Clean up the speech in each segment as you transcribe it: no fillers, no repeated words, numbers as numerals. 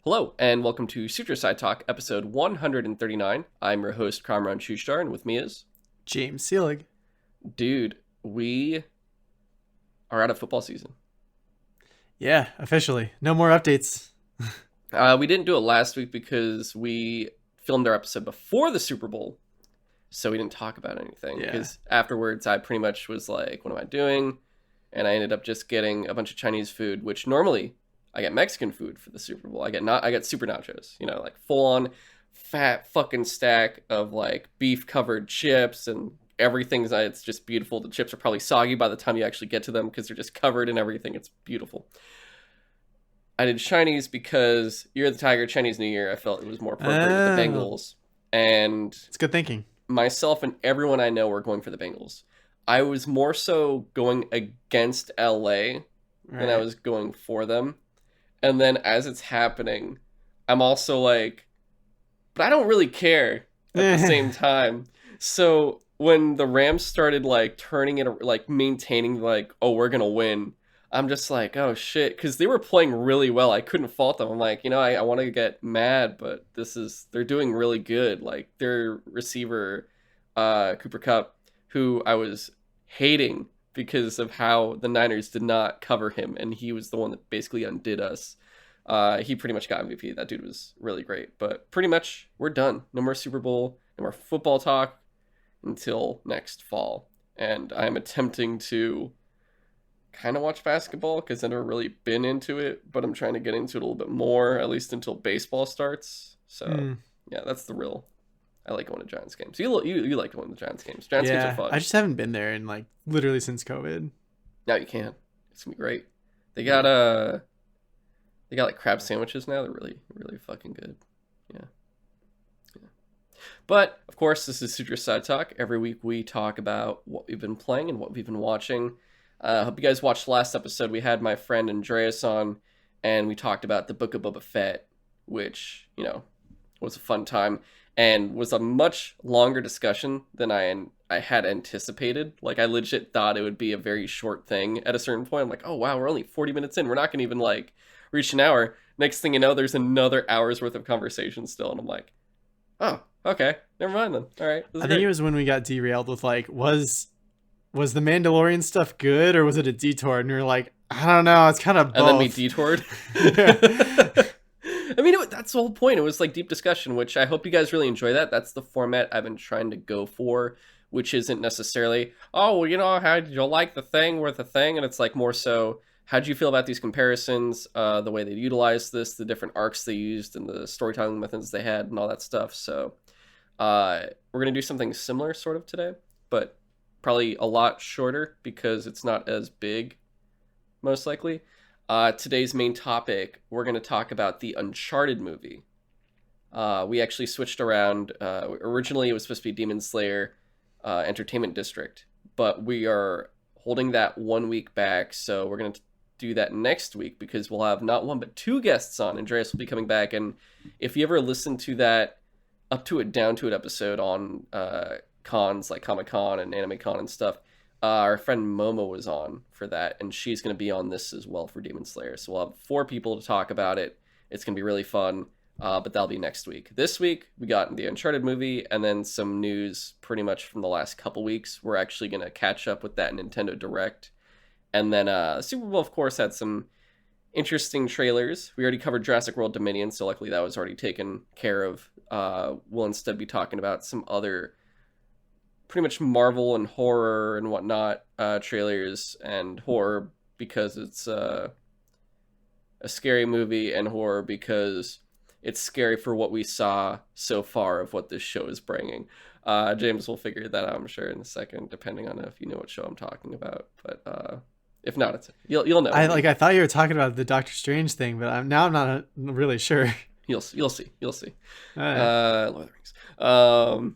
Hello, and welcome to Sutro Sidetalk, episode 139. I'm your host, Kamron, and with me is... James Seelig. Dude, we are out of football season. Yeah, officially. No more updates. We didn't do it last week because we filmed our episode before the Super Bowl, so we didn't talk about anything. Because afterwards, I pretty much was like, what am I doing? And I ended up just getting a bunch of Chinese food, which normally... I get Mexican food for the Super Bowl. I get super nachos, like full on fat fucking stack of like beef covered chips and everything's it's just beautiful. The chips are probably soggy by the time you actually get to them because they're just covered in everything. It's beautiful. I did Chinese because Year of the Tiger, Chinese New Year. I felt it was more appropriate with the Bengals. And it's good thinking. Myself and everyone I know were going for the Bengals. I was more so going against LA than I was going for them. And then as it's happening, I'm also like, but I don't really care at the same time. So when the Rams started like turning it, like maintaining like, oh, we're going to win. I'm just like, oh shit. Cause they were playing really well. I couldn't fault them. I'm like, I want to get mad, but they're doing really good. Like their receiver, Cooper Kupp, who I was hating because of how the Niners did not cover him, and he was the one that basically undid us. He pretty much got MVP. That dude was really great. But pretty much, we're done. No more Super Bowl, no more football talk until next fall. And I'm attempting to kind of watch basketball because I've never really been into it, but I'm trying to get into it a little bit more, at least until baseball starts. So, yeah, that's the real... I like going to Giants games. You like going to Giants games. Giants games are fun. I just haven't been there in like literally since COVID. Now you can. It's gonna be great. They got like crab sandwiches now. They're really, really fucking good. Yeah. But of course, this is Sutro Sidetalk. Every week we talk about what we've been playing and what we've been watching. I hope you guys watched the last episode. We had my friend Andreas on, and we talked about the Book of Boba Fett, which was a fun time. And was a much longer discussion than I had anticipated. Like, I legit thought it would be a very short thing at a certain point. I'm like, oh, wow, we're only 40 minutes in. We're not going to even, like, reach an hour. Next thing you know, there's another hour's worth of conversation still. And I'm like, oh, okay. Never mind then. All right. I think it was when we got derailed with, like, was the Mandalorian stuff good or was it a detour? And we were like, I don't know. It's kind of both. And then we detoured. I mean, that's the whole point. It was like deep discussion, which I hope you guys really enjoy that. That's the format I've been trying to go for, which isn't necessarily, oh, well, how did you like the thing with the thing? And it's like more so, how do you feel about these comparisons, the way they utilized this, the different arcs they used, and the storytelling methods they had, and all that stuff. So we're going to do something similar sort of today, but probably a lot shorter because it's not as big, most likely. Today's main topic, we're going to talk about the Uncharted movie. We actually switched around. Originally, it was supposed to be Demon Slayer Entertainment District, but we are holding that 1 week back, so we're going to do that next week because we'll have not one but two guests on. Andreas will be coming back, and if you ever listen to that Up to It, Down to It episode on cons like Comic-Con and Anime Con and stuff, our friend Momo was on for that, and she's going to be on this as well for Demon Slayer. So we'll have 4 people to talk about it. It's going to be really fun, but that'll be next week. This week, we got the Uncharted movie, and then some news pretty much from the last couple weeks. We're actually going to catch up with that Nintendo Direct. And then Super Bowl, of course, had some interesting trailers. We already covered Jurassic World Dominion, so luckily that was already taken care of. We'll instead be talking about some other pretty much Marvel and horror and whatnot trailers, and horror because it's a scary movie, and horror because it's scary for what we saw so far of what this show is bringing. James will figure that out, I'm sure, in a second, depending on if you know what show I'm talking about. But if not, you'll know. I thought you were talking about the Doctor Strange thing, but I'm not really sure. You'll see. All right. Lord of the Rings.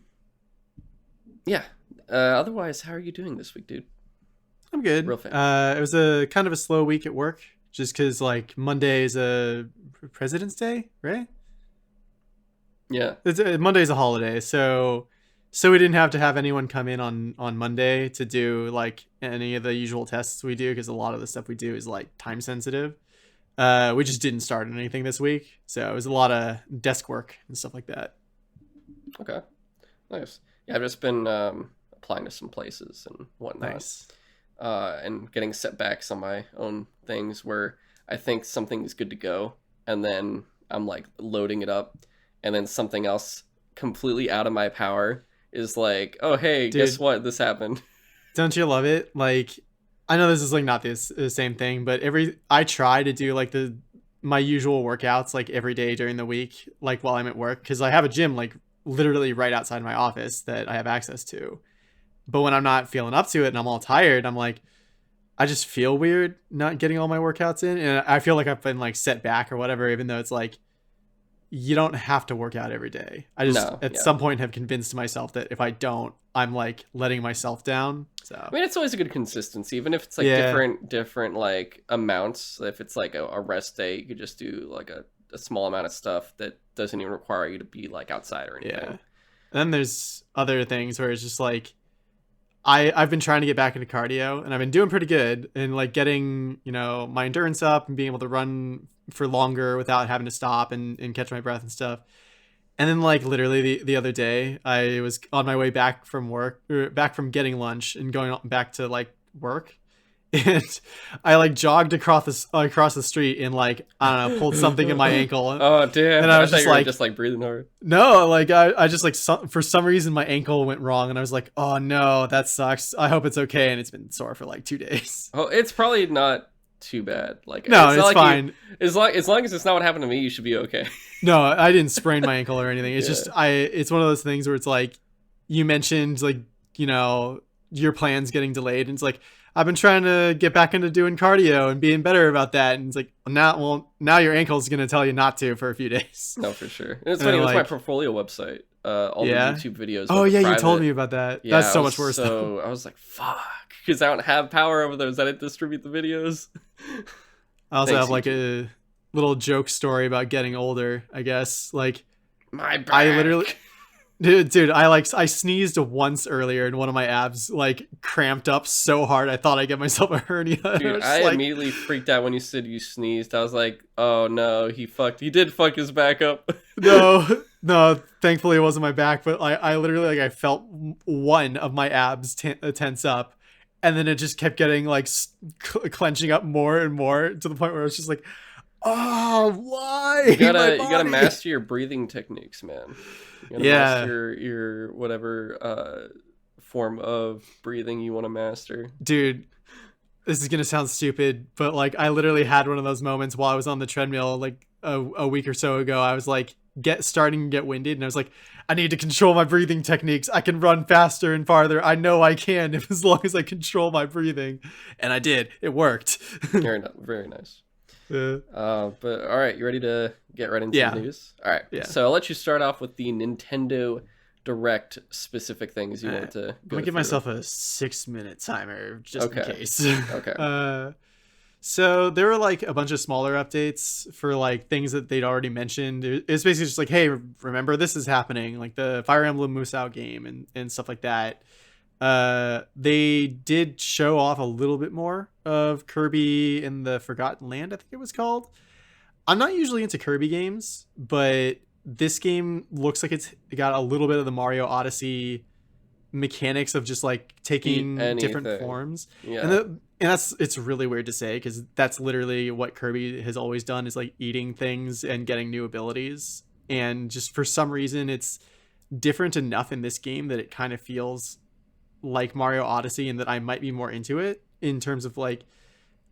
Yeah. Otherwise, how are you doing this week, dude? I'm good. Real fast. It was a kind of a slow week at work, just because like Monday is a President's Day, right? Yeah. Monday is a holiday, so we didn't have to have anyone come in on Monday to do like any of the usual tests we do, because a lot of the stuff we do is like time sensitive. We just didn't start anything this week, so it was a lot of desk work and stuff like that. Okay, nice. Yeah, I've just been applying to some places and whatnot. Nice. And getting setbacks on my own things where I think something's good to go, and then I'm like loading it up, and then something else completely out of my power is like, oh hey, Dude, guess what? This happened. don't you love it? Like, I know this is like not the same thing, but I try to do like my usual workouts like every day during the week, like while I'm at work, because I have a gym like literally right outside my office that I have access to. But when I'm not feeling up to it and I'm all tired, I'm like, I just feel weird not getting all my workouts in, and I feel like I've been like set back or whatever, even though it's like you don't have to work out every day. I just at some point have convinced myself that if I don't, I'm like letting myself down. So I mean, it's always a good consistency, even if it's like different like amounts. If it's like a rest day, you could just do like a small amount of stuff that doesn't even require you to be like outside or anything. Yeah. And then there's other things where it's just like I've been trying to get back into cardio, and I've been doing pretty good and like getting, my endurance up and being able to run for longer without having to stop and catch my breath and stuff. And then like literally the other day, I was on my way back from work, or back from getting lunch and going back to like work. And I like jogged across the street and like, I don't know, pulled something in my ankle. Oh damn! And I was just like breathing hard. No, like I just like for some reason my ankle went wrong, and I was like, oh no, that sucks. I hope it's okay. And it's been sore for like 2 days. Oh, it's probably not too bad. Like no, it's fine. As long as it's not what happened to me, you should be okay. No, I didn't sprain my ankle or anything. It's just it's one of those things where it's like you mentioned like your plans getting delayed, and it's like I've been trying to get back into doing cardio and being better about that, and it's like now your ankle's gonna tell you not to for a few days. No, for sure. And it's funny. It was my portfolio website. All the YouTube videos. Oh yeah, you told me about that. Yeah, that's so much worse. So I was like, fuck, because I don't have power over those. I didn't distribute the videos. I also have like a little joke story about getting older, I guess. Like my back. I literally Dude, I sneezed once earlier and one of my abs like cramped up so hard I thought I'd get myself a hernia. Dude, I immediately freaked out when you said you sneezed. I was like, oh no, he did fuck his back up. No, thankfully it wasn't my back, but I literally like I felt one of my abs tense up, and then it just kept getting like clenching up more and more to the point where it's just like, oh, why? You gotta master your breathing techniques, man. You gotta master your whatever form of breathing you want to master. Dude, this is gonna sound stupid, but like I literally had one of those moments while I was on the treadmill like a week or so ago. I was like starting to get winded, and I was like, I need to control my breathing techniques. I can run faster and farther. I know I can as long as I control my breathing. And I did. It worked. Very nice. But all right, you ready to get right into the news? All right. Yeah. So I'll let you start off with the Nintendo Direct specific things you want to go I'm gonna give myself a 6-minute timer just in case. Okay. So there were like a bunch of smaller updates for like things that they'd already mentioned. It's basically just like, hey, remember this is happening, like the Fire Emblem Musou game and stuff like that. They did show off a little bit more of Kirby in the Forgotten Land, I think it was called. I'm not usually into Kirby games, but this game looks like it's got a little bit of the Mario Odyssey mechanics of just like taking different forms. Yeah. And it's really weird to say because that's literally what Kirby has always done, is like eating things and getting new abilities. And just for some reason, it's different enough in this game that it kind of feels like Mario Odyssey, and that I might be more into it in terms of like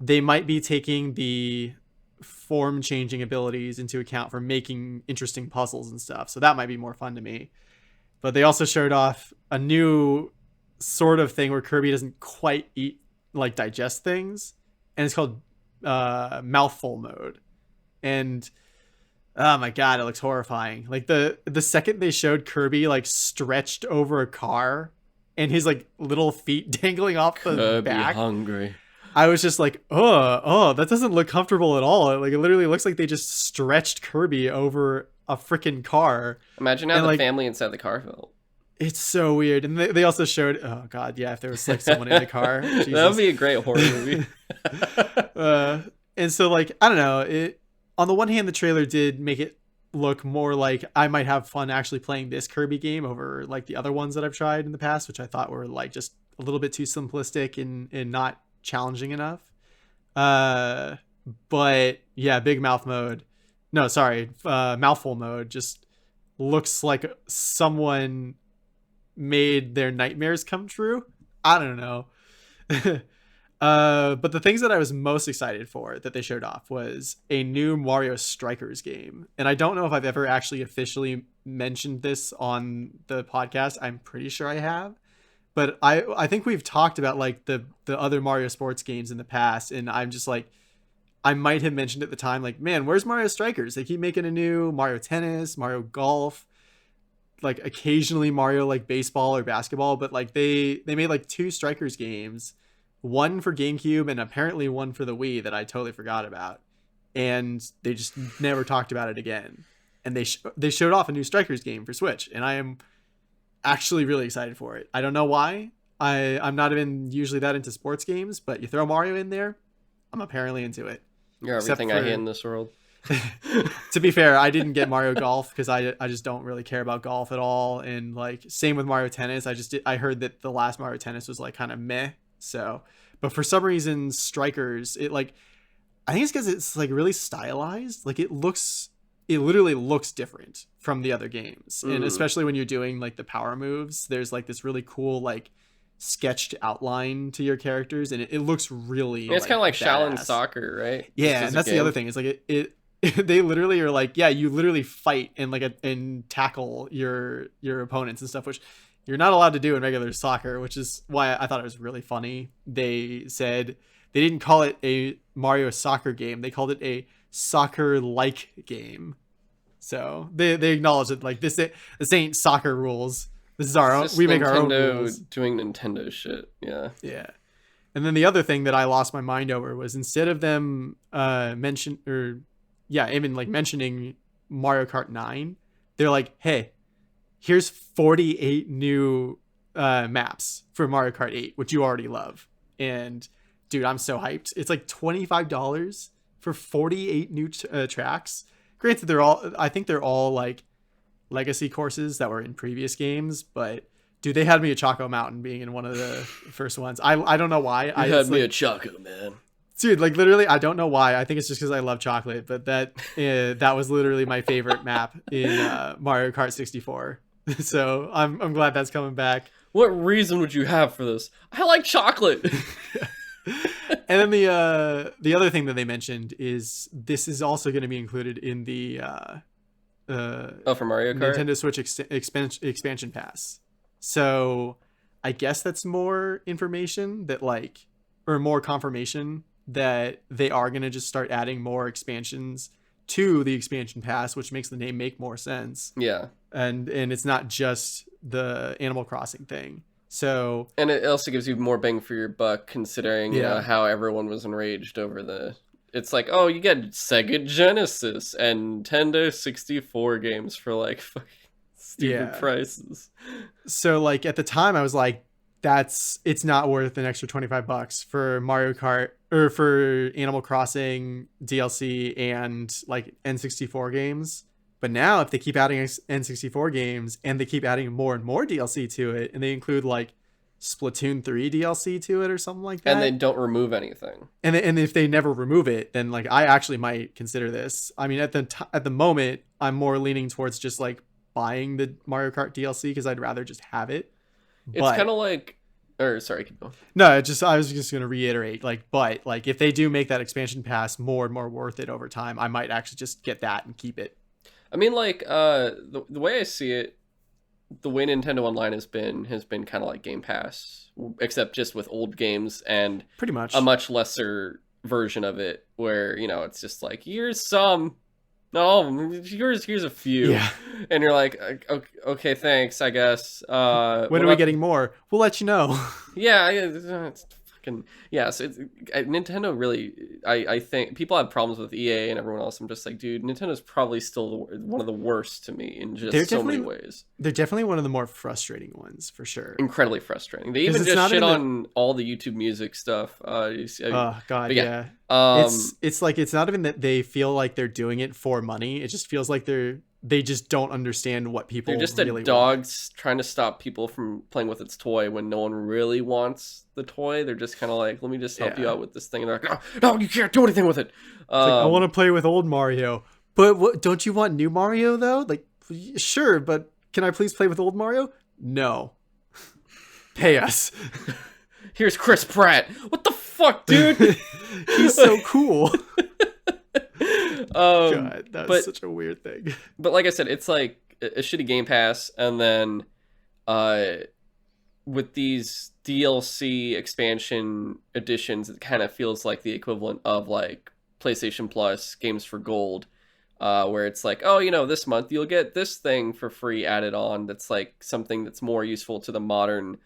they might be taking the form changing abilities into account for making interesting puzzles and stuff. So that might be more fun to me. But they also showed off a new sort of thing where Kirby doesn't quite digest things, and it's called mouthful mode. And oh my god, it looks horrifying. Like the second they showed Kirby like stretched over a car and his like little feet dangling off the back, hungry, I was just like, oh, that doesn't look comfortable at all. Like it literally looks like they just stretched Kirby over a freaking car. Imagine how the family inside the car felt. It's so weird. And they also showed, oh god, yeah, if there was like someone in the car, that would be a great horror movie. And so like, I don't know, it on the one hand the trailer did make it look more like I might have fun actually playing this Kirby game over like the other ones that I've tried in the past, which I thought were like just a little bit too simplistic and not challenging enough. Uh but yeah, big mouth mode. No, sorry, mouthful mode just looks like someone made their nightmares come true. I don't know. But the things that I was most excited for that they showed off was a new Mario Strikers game. And I don't know if I've ever actually officially mentioned this on the podcast. I'm pretty sure I have. But I think we've talked about like the other Mario sports games in the past, and I'm just like, I might have mentioned at the time, like, man, where's Mario Strikers? They keep making a new Mario Tennis, Mario Golf, like occasionally Mario like baseball or basketball, but like they made like 2 Strikers games, one for GameCube and apparently one for the Wii that I totally forgot about, and they just never talked about it again. And they showed off a new Strikers game for Switch, and I am actually really excited for it. I don't know why. I'm not even usually that into sports games, but you throw Mario in there, I'm apparently into it. You're everything I hate in this world. To be fair, I didn't get Mario Golf because I just don't really care about golf at all, and like same with Mario Tennis. I heard that the last Mario Tennis was like kind of meh. So, but for some reason, Strikers, it like, I think it's because it's like really stylized. Like it literally looks different from the other games, and especially when you're doing like the power moves, there's like this really cool like sketched outline to your characters, and it looks really. It's like, kind of like badass. Shaolin Soccer, right? Yeah, and that's the other thing. It's like it they literally are like, yeah, you literally fight and like and tackle your opponents and stuff, which you're not allowed to do in regular soccer, which is why I thought it was really funny. They said they didn't call it a Mario soccer game, they called it a soccer like game. So they acknowledge that like this ain't soccer rules. This is our own. We make our own rules. Doing Nintendo shit. Yeah. Yeah. And then the other thing that I lost my mind over was instead of them even like mentioning Mario Kart 9, they're like, hey, here's 48 new maps for Mario Kart 8, which you already love. And dude, I'm so hyped. It's like $25 for 48 new tracks. Granted, I think they're all like legacy courses that were in previous games, but dude, they had me at Choco Mountain being in one of the first ones. I don't know why. You had me at Choco, man. Dude, like literally, I don't know why. I think it's just because I love chocolate, but that was literally my favorite map in Mario Kart 64. So I'm glad that's coming back. What reason would you have for this? I like chocolate. And then the other thing that they mentioned is this is also going to be included in the for Mario Kart? Nintendo Switch expansion pass. So I guess that's more information that like, or more confirmation that they are going to just start adding more expansions to the expansion pass, which makes the name make more sense. Yeah. And it's not just the Animal Crossing thing. So, and it also gives you more bang for your buck, considering how everyone was enraged over it's like, oh, you get Sega Genesis and Nintendo 64 games for like fucking stupid prices. So like at the time I was like, it's not worth an extra $25 for Mario Kart or for Animal Crossing DLC and like N64 games. But now if they keep adding N64 games and they keep adding more and more DLC to it, and they include like Splatoon 3 DLC to it or something like that, and they don't remove anything, and if they never remove it, then like I actually might consider this. I mean, at the moment, I'm more leaning towards just like buying the Mario Kart DLC because I'd rather just have it. It's kind of like, or sorry, keep going. No, I was just gonna reiterate, like, but like if they do make that expansion pass more and more worth it over time, I might actually just get that and keep it. I mean, like, the way I see it, the way Nintendo Online has been kind of like Game Pass, except just with old games and pretty much a much lesser version of it, where it's just like, here's some, not all of them, here's a few, and you're like, okay, thanks, I guess. When are we getting more? We'll let you know. Yeah, it's fucking yeah. So Nintendo really, I think people have problems with EA and everyone else. I'm just like, dude, Nintendo's probably still one of the worst to me in just so many ways. They're definitely one of the more frustrating ones for sure. Incredibly frustrating. They even just shit on all the YouTube music stuff. Oh god, yeah. It's like it's not even that they feel like they're doing it for money. It just feels like they just don't understand what people they're just really a dog trying to stop people from playing with its toy when no one really wants the toy. They're just kind of like, let me just help you out with this thing. And they're like, oh, no, you can't do anything with it. Like, I want to play with old Mario, but don't you want new Mario though? Like, sure, but can I please play with old Mario? No. Pay us. Here's Chris Pratt. What the fuck, dude? He's so cool. God, that's such a weird thing. But like I said, it's like a shitty Game Pass, and then with these DLC expansion editions, it kind of feels like the equivalent of like PlayStation Plus Games for Gold, where it's like, oh, you know, this month you'll get this thing for free added on that's like something that's more useful to the modern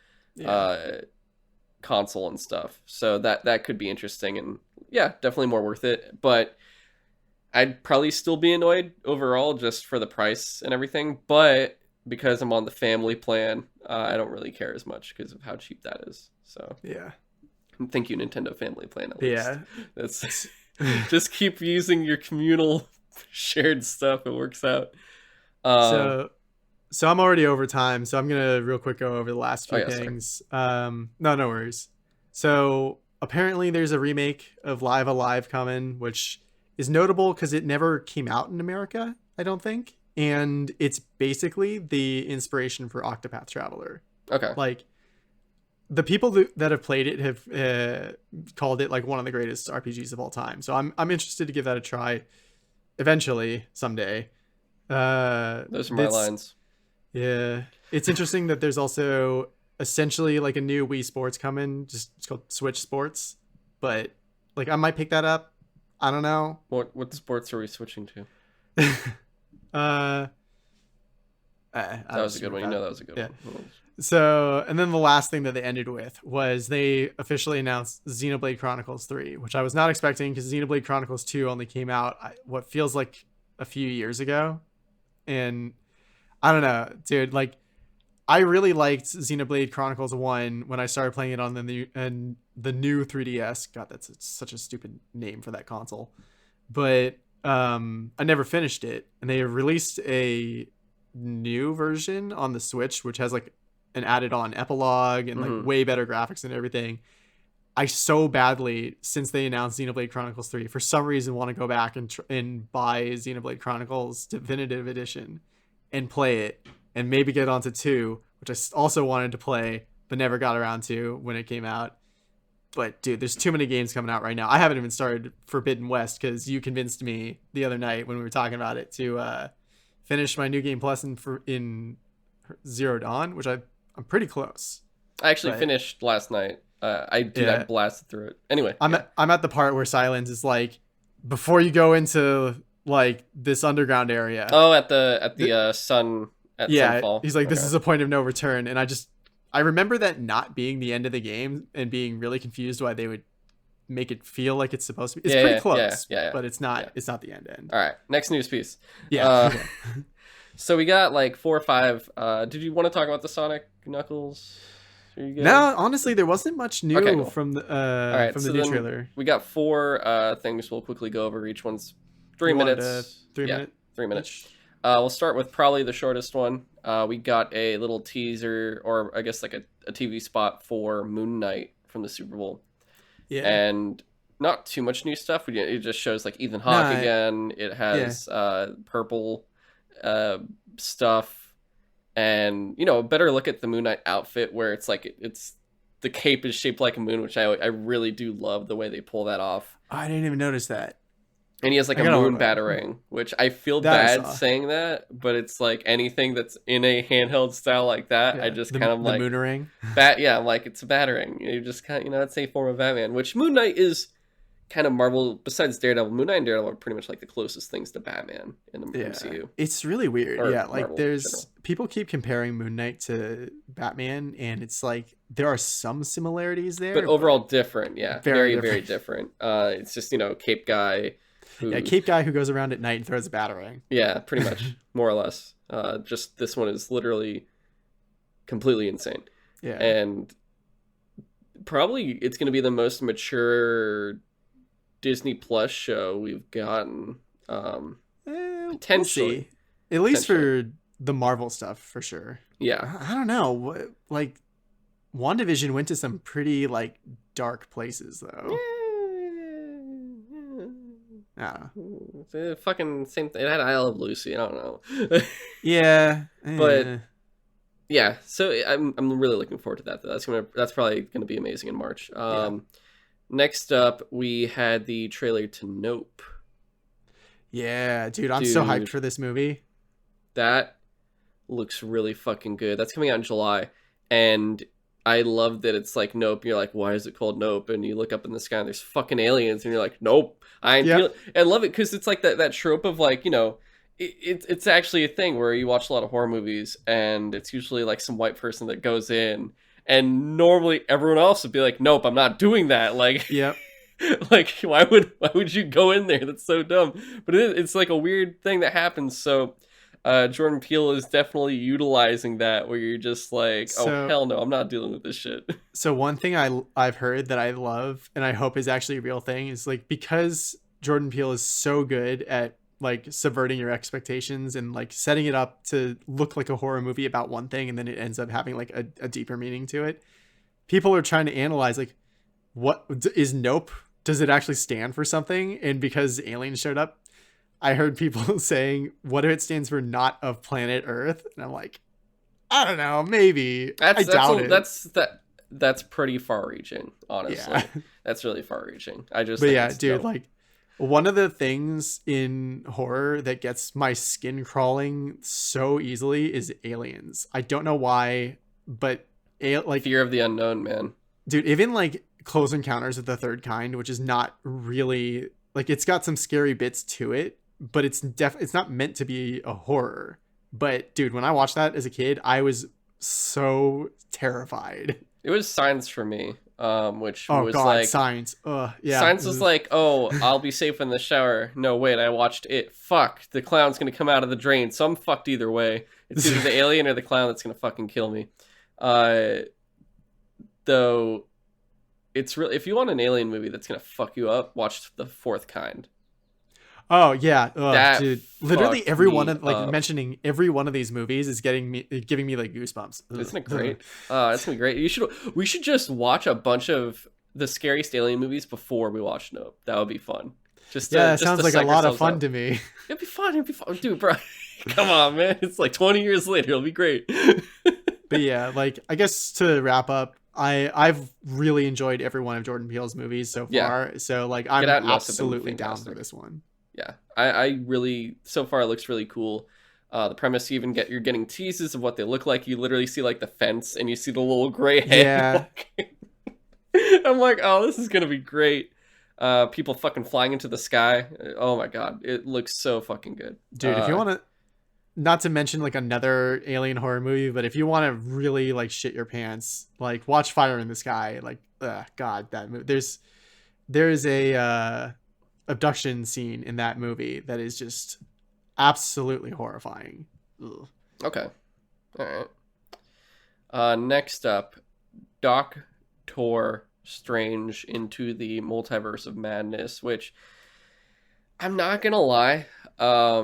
console and stuff. So that could be interesting, and yeah, definitely more worth it. But I'd probably still be annoyed overall just for the price and everything. But because I'm on the family plan, I don't really care as much because of how cheap that is. So yeah, thank you, Nintendo Family Plan. At least. That's just keep using your communal shared stuff. It works out. So I'm already over time, so I'm gonna real quick go over the last few things. No worries. So apparently there's a remake of Live Alive coming, which is notable because it never came out in America, I don't think. And it's basically the inspiration for Octopath Traveler. Okay. Like, the people that have played it have called it like one of the greatest RPGs of all time. So I'm interested to give that a try eventually someday. Those are my lines. Yeah. It's interesting that there's also essentially like a new Wii Sports coming. It's called Switch Sports. But like I might pick that up. I don't know. What sports are we switching to? That was a good one. You know that was a good one. So, and then the last thing that they ended with was they officially announced Xenoblade Chronicles 3, which I was not expecting because Xenoblade Chronicles 2 only came out what feels like a few years ago. And I don't know, dude, like I really liked Xenoblade Chronicles 1 when I started playing it on the new 3DS. God, that's such a stupid name for that console. But I never finished it, and they released a new version on the Switch, which has like an added on epilogue and like way better graphics and everything. I so badly, since they announced Xenoblade Chronicles 3, for some reason want to go back and buy Xenoblade Chronicles Definitive Edition and play it, and maybe get onto 2, which I also wanted to play but never got around to when it came out. But dude, there's too many games coming out right now. I haven't even started Forbidden West because you convinced me the other night when we were talking about it to finish my New Game Plus in Zero Dawn, which I'm pretty close. I actually finished last night. I blasted through it. Anyway, I'm at the part where Silence is like, before you go into like this underground area. Oh, at the sun. Sunfall. He's like, this is a point of no return, and I remember that not being the end of the game and being really confused why they would make it feel like it's supposed to be. It's pretty close, but it's not. Yeah. It's not the end. All right, next news piece. Yeah. So we got like 4 or 5. Did you want to talk about the Sonic Knuckles? No, honestly, there wasn't much new from the new trailer. We got 4 things. We'll quickly go over. Each one's 3 minutes. 3 minutes. 3 minutes. We'll start with probably the shortest one. We got a little teaser, or I guess like a TV spot for Moon Knight from the Super Bowl. Yeah. And not too much new stuff. It just shows like Ethan Hawke again. It has purple stuff, and a better look at the Moon Knight outfit where it's like it's the cape is shaped like a moon, which I really do love the way they pull that off. I didn't even notice that. And he has like a moon batarang, which I feel bad saying that, but it's like anything that's in a handheld style like that, I just kind of like the moonerang. I'm like, it's a batarang. You just kind of, it's a form of Batman, which Moon Knight is kind of Marvel. Besides Daredevil, Moon Knight and Daredevil are pretty much like the closest things to Batman in the MCU. It's really weird. Like Marvel, there's people keep comparing Moon Knight to Batman, and it's like there are some similarities there, but overall different. Yeah, very very different. different. It's just, Cape guy who, Yeah, Cape guy who goes around at night and throws a batarang. yeah, pretty much, more or less. Just this one is literally completely insane, Yeah. and probably it's going to be the most mature Disney Plus show we've gotten. Potentially. We'll see. At least for the Marvel stuff, for sure. Yeah. I don't know. Like, WandaVision went to some pretty, like, dark places, though. Yeah. The fucking same thing. It had I Love Lucy. I don't know. Yeah. But yeah, so I'm really looking forward to that. That's probably gonna be amazing in March. Next up, we had the trailer to Nope. Yeah, dude, I'm so hyped for this movie. That looks really fucking good. That's coming out in July, and I love that it's like Nope. You're like, why is it called Nope? And you look up in the sky and there's fucking aliens, and you're like, nope. I love it because it's like that trope of like, it's actually a thing where you watch a lot of horror movies, and it's usually like some white person that goes in, and normally everyone else would be like, nope, I'm not doing that. Like, yep. Like, why would you go in there? That's so dumb. But it's like a weird thing that happens. So Jordan Peele is definitely utilizing that, where you're just like, oh, hell no, I'm not dealing with this shit. So one thing I've heard that I love and I hope is actually a real thing is like, because Jordan Peele is so good at like subverting your expectations and like setting it up to look like a horror movie about one thing, and then it ends up having like a deeper meaning to it. People are trying to analyze like, what is Nope? Does it actually stand for something? And because aliens showed up, I heard people saying, what if it stands for not of planet Earth? And I'm like, I don't know, maybe. I doubt it. That's pretty far reaching, honestly. Yeah. That's really far reaching. But yeah, dude, like, one of the things in horror that gets my skin crawling so easily is aliens. I don't know why, but like, fear of the unknown, man. Dude, even like Close Encounters of the Third Kind, which is not really like, it's got some scary bits to it, but it's not meant to be a horror. But dude, when I watched that as a kid, I was so terrified. It was Signs for me, which was God, like Signs. Yeah. Signs was like, oh, I'll be safe in the shower. No, wait, I watched it. Fuck, the clown's gonna come out of the drain, so I'm fucked either way. It's either the alien or the clown that's gonna fucking kill me. Though, it's really, if you want an alien movie that's gonna fuck you up, watch The Fourth Kind. Oh yeah, dude! Literally every one of mentioning every one of these movies is giving me like goosebumps. Isn't it great? It's gonna be great. We should just watch a bunch of the scariest alien movies before we watch Nope. That would be fun. Sounds like a lot of fun to me. It'd be fun, dude, bro. Come on, man! It's like 20 years later. It'll be great. But yeah, like, I guess to wrap up, I've really enjoyed every one of Jordan Peele's movies so far. So like, I'm absolutely down for this one. Yeah, I really, so far it looks really cool. The premise, you're getting teases of what they look like. You literally see like the fence, and you see the little gray head. Yeah. I'm like, oh, this is gonna be great. People fucking flying into the sky. Oh my god, it looks so fucking good, dude. If you want to, not to mention like another alien horror movie, but if you want to really like shit your pants, like watch Fire in the Sky. Like, God, that movie. There's a abduction scene in that movie that is just absolutely horrifying. Ugh. Okay. All right. Next up, Doctor Strange Into the Multiverse of Madness, which I'm not gonna lie, I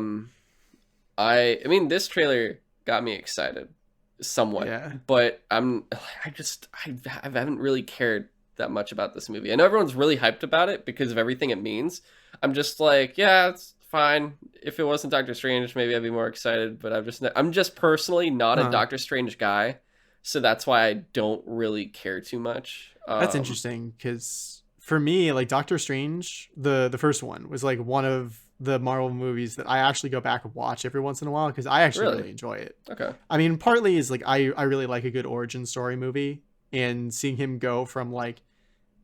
mean, this trailer got me excited somewhat, but I haven't really cared that much about this movie. I know everyone's really hyped about it because of everything it means. I'm just like, yeah, it's fine. If it wasn't Doctor Strange, maybe I'd be more excited, but I'm just personally not a Doctor Strange guy, so that's why I don't really care too much. That's interesting, because for me, like, Doctor Strange, the first one was like one of the Marvel movies that I actually go back and watch every once in a while, because I actually really enjoy it. Okay. I mean, partly is like I really like a good origin story movie, and seeing him go from like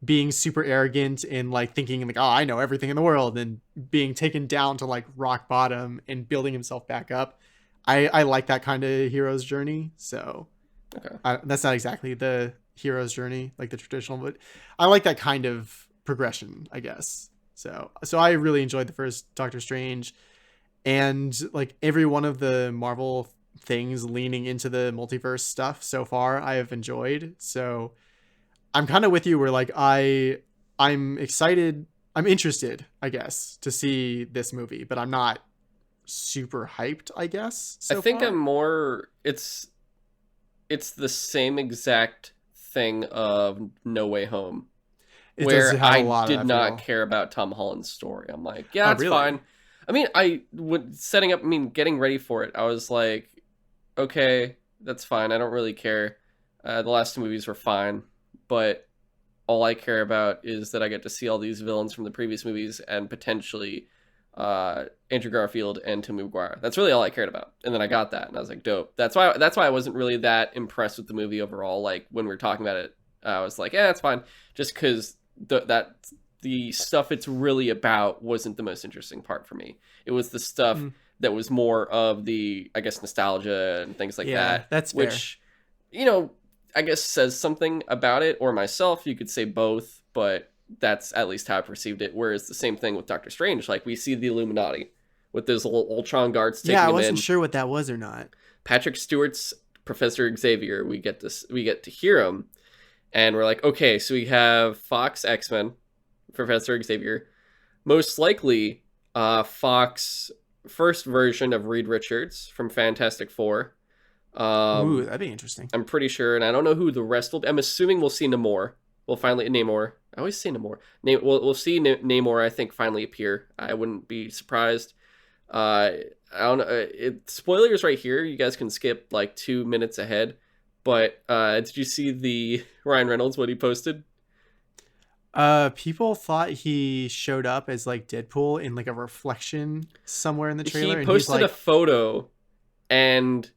being super arrogant and like thinking like, oh, I know everything in the world, and being taken down to like rock bottom and building himself back up. I like that kind of hero's journey. So okay, that's not exactly the hero's journey, like the traditional, but I like that kind of progression, I guess. So I really enjoyed the first Doctor Strange, and like every one of the Marvel things leaning into the multiverse stuff so far I have enjoyed. So I'm kind of with you where like I'm excited, I'm interested, I guess, to see this movie, but I'm not super hyped, I guess, I so think far. I'm more. It's the same exact thing of No Way Home, It does where have a I lot of did that not feel. care about Tom Holland's story. I'm like, yeah, Oh, it's really? fine. I mean, I would setting up. I mean, getting ready for it. I was like, okay, that's fine. I don't really care. The last two movies were fine, but all I care about is that I get to see all these villains from the previous movies and potentially Andrew Garfield and Tobey Maguire. That's really all I cared about. And then I got that, and I was like, dope. That's why I wasn't really that impressed with the movie overall. Like when we were talking about it, I was like, yeah, it's fine, just because the stuff it's really about wasn't the most interesting part for me. It was the stuff Mm, that was more of the, I guess, nostalgia and things like yeah, that, that's fair. which, you know, I guess says something about it, or myself. You could say both, but that's at least how I perceived it. Whereas the same thing with Doctor Strange, like we see the Illuminati with those little Ultron guards Yeah, taking I him wasn't in. sure what that was or not. Patrick Stewart's Professor Xavier. We get to hear him, and we're like, okay, so we have Fox X Men, Professor Xavier, most likely Fox first version of Reed Richards from Fantastic Four. Ooh, Um, that'd be interesting. I'm pretty sure, and I don't know who the rest will be. I'm assuming we'll see Namor. We'll finally Namor. I always say Namor. We'll see Namor. I think finally appear. I wouldn't be surprised. I don't know. Spoilers right here. You guys can skip like 2 minutes ahead. But did you see the Ryan Reynolds what he posted? People thought he showed up as like Deadpool in like a reflection somewhere in the He trailer, and he's posted a like, photo and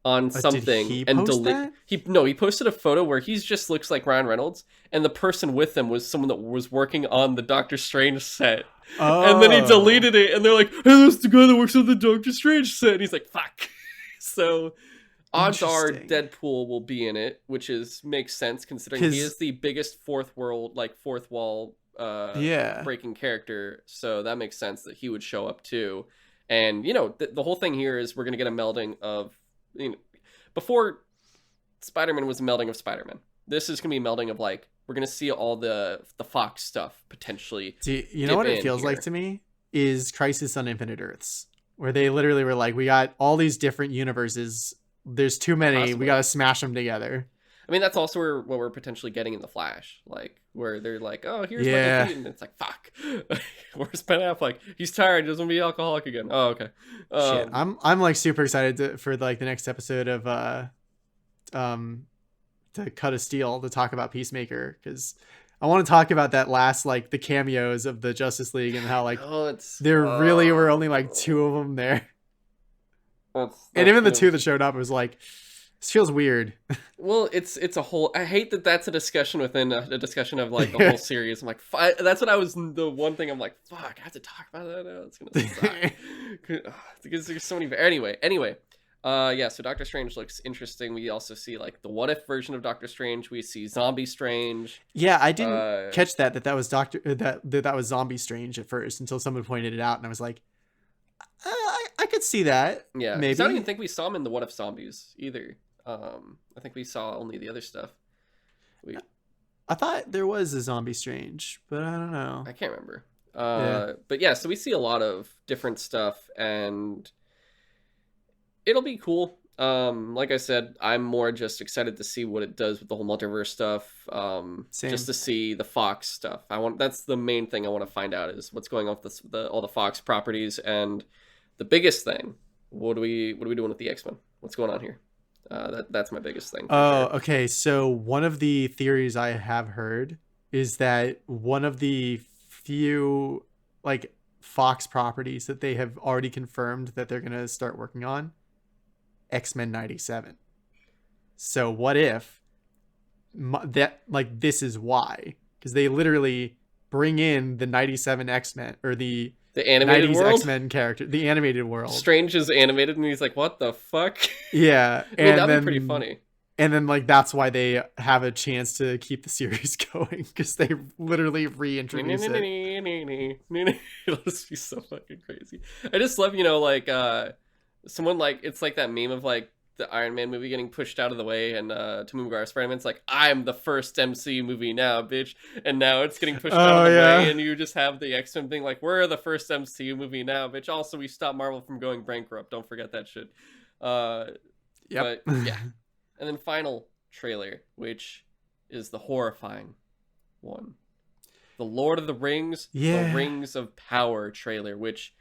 on did something he and post delete that? he posted a photo where he just looks like Ryan Reynolds and the person with him was someone that was working on the Doctor Strange set. And then he Oh, deleted it and they're like, hey, that's the guy that works on the Doctor Strange set. And he's like, fuck. So odds are interesting. Deadpool will be in it, which is makes sense considering he Because is the biggest fourth wall yeah, breaking character. So that makes sense that he would show up too. And the whole thing here is we're gonna get a melding of, before Spider-Man was a melding of Spider-Man. This is gonna be a melding of, like, we're gonna see all the Fox stuff potentially see, you know dip what it in feels like here. to me is Crisis on Infinite Earths, where they literally were like, we got all these different universes. There's too many. We got Possibly. to smash them together. I mean, that's also what we're potentially getting in the Flash, like where they're like, "Oh, here's Michael Yeah. Keaton," and it's like, "Fuck, where's Ben Affleck? He's tired. He doesn't want to be alcoholic again." Oh, okay. Shit. Um, I'm like super excited for like the next episode of um to Cut of Steel to talk about Peacemaker, because I want to talk about that last, like the cameos of the Justice League and how like no, it's there really were only like two of them there. And that's even the gonna. two that showed up, it was like, this feels weird. Well, it's a whole. I hate that that's a discussion within a discussion of like the whole series. I'm like, that's what I was. The one thing I'm like, fuck, I have to talk about that now. It's gonna suck because there's so many. Anyway. Yeah. So Doctor Strange looks interesting. We also see like the what if version of Doctor Strange. We see Zombie Strange. Yeah, I didn't Uh, catch that was that was Zombie Strange at first until someone pointed it out, and I was like, I could see that yeah. Because I don't even maybe. think we saw him in the What If Zombies either. I think we saw only the other stuff. We I thought there was a Zombie Strange, but I don't know. I can't remember. Yeah, But yeah, so we see a lot of different stuff, and it'll be cool. Like I said, I'm more just excited to see what it does with the whole multiverse stuff. Just same. to see the Fox stuff. That's the main thing I want to find out is what's going on with all the Fox properties, and the biggest thing. What are we doing with the X-Men? What's going on here? That's my biggest thing for Oh, sure. okay. So one of the theories I have heard is that one of the few like Fox properties that they have already confirmed that they're gonna start working on, X-Men 97. So what if that, like, this is why? Because they literally bring in the 97 X-Men, or the The animated 90s world. X-Men character, the animated world. Strange is animated, and he's like, "What the fuck?" Yeah, I mean, and that'd be pretty then funny. And then like that's why they have a chance to keep the series going, because they literally reintroduce it. It'll just be so fucking crazy. I just love, like someone like it's like that meme of like the Iron Man movie getting pushed out of the way, and Tom Maguire Spider-Man's like, I'm the first MCU movie now, bitch, and now it's getting pushed out Oh of the yeah. way, and you just have the X-Men thing like, we're the first MCU movie now, bitch. Also, we stopped Marvel from going bankrupt. Don't forget that shit. Uh, Yep. but yeah, and then final trailer, which is the horrifying one, the Lord of the Rings, the Yeah. Rings of Power trailer, which,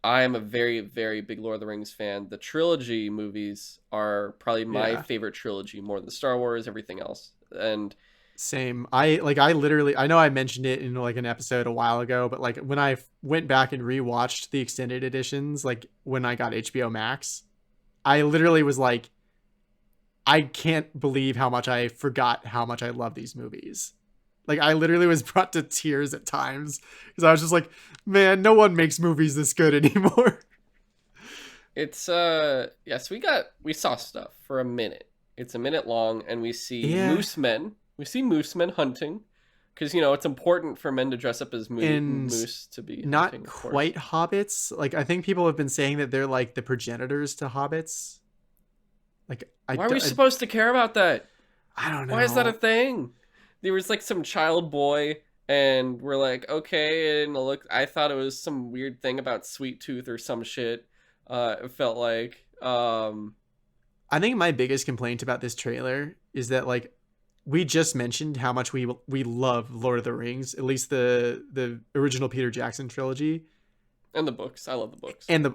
I am a very, very big Lord of the Rings fan. The trilogy movies are probably my Yeah. favorite trilogy, more than Star Wars, everything else. And Same. I literally, I know I mentioned it in like an episode a while ago, but like when I went back and rewatched the extended editions, like when I got HBO Max, I literally was like, I can't believe how much I forgot how much I love these movies. Like I literally was brought to tears at times because I was just like, man, no one makes movies this good anymore. it's yes, we saw stuff for a minute. It's a minute long, and we see Yeah. moose men. We see moose men hunting, because it's important for men to dress up as And moose to be hunting, not of course. quite hobbits. Like I think people have been saying that they're like the progenitors to hobbits. Like Why are we supposed to care about that? I don't Why is that a know. thing? There was like some child boy, and we're like, okay, and look, I thought it was some weird thing about Sweet Tooth or some shit. It felt like, I think my biggest complaint about this trailer is that like we just mentioned how much we love Lord of the Rings, at least the original Peter Jackson trilogy. and the books. I love the books. And the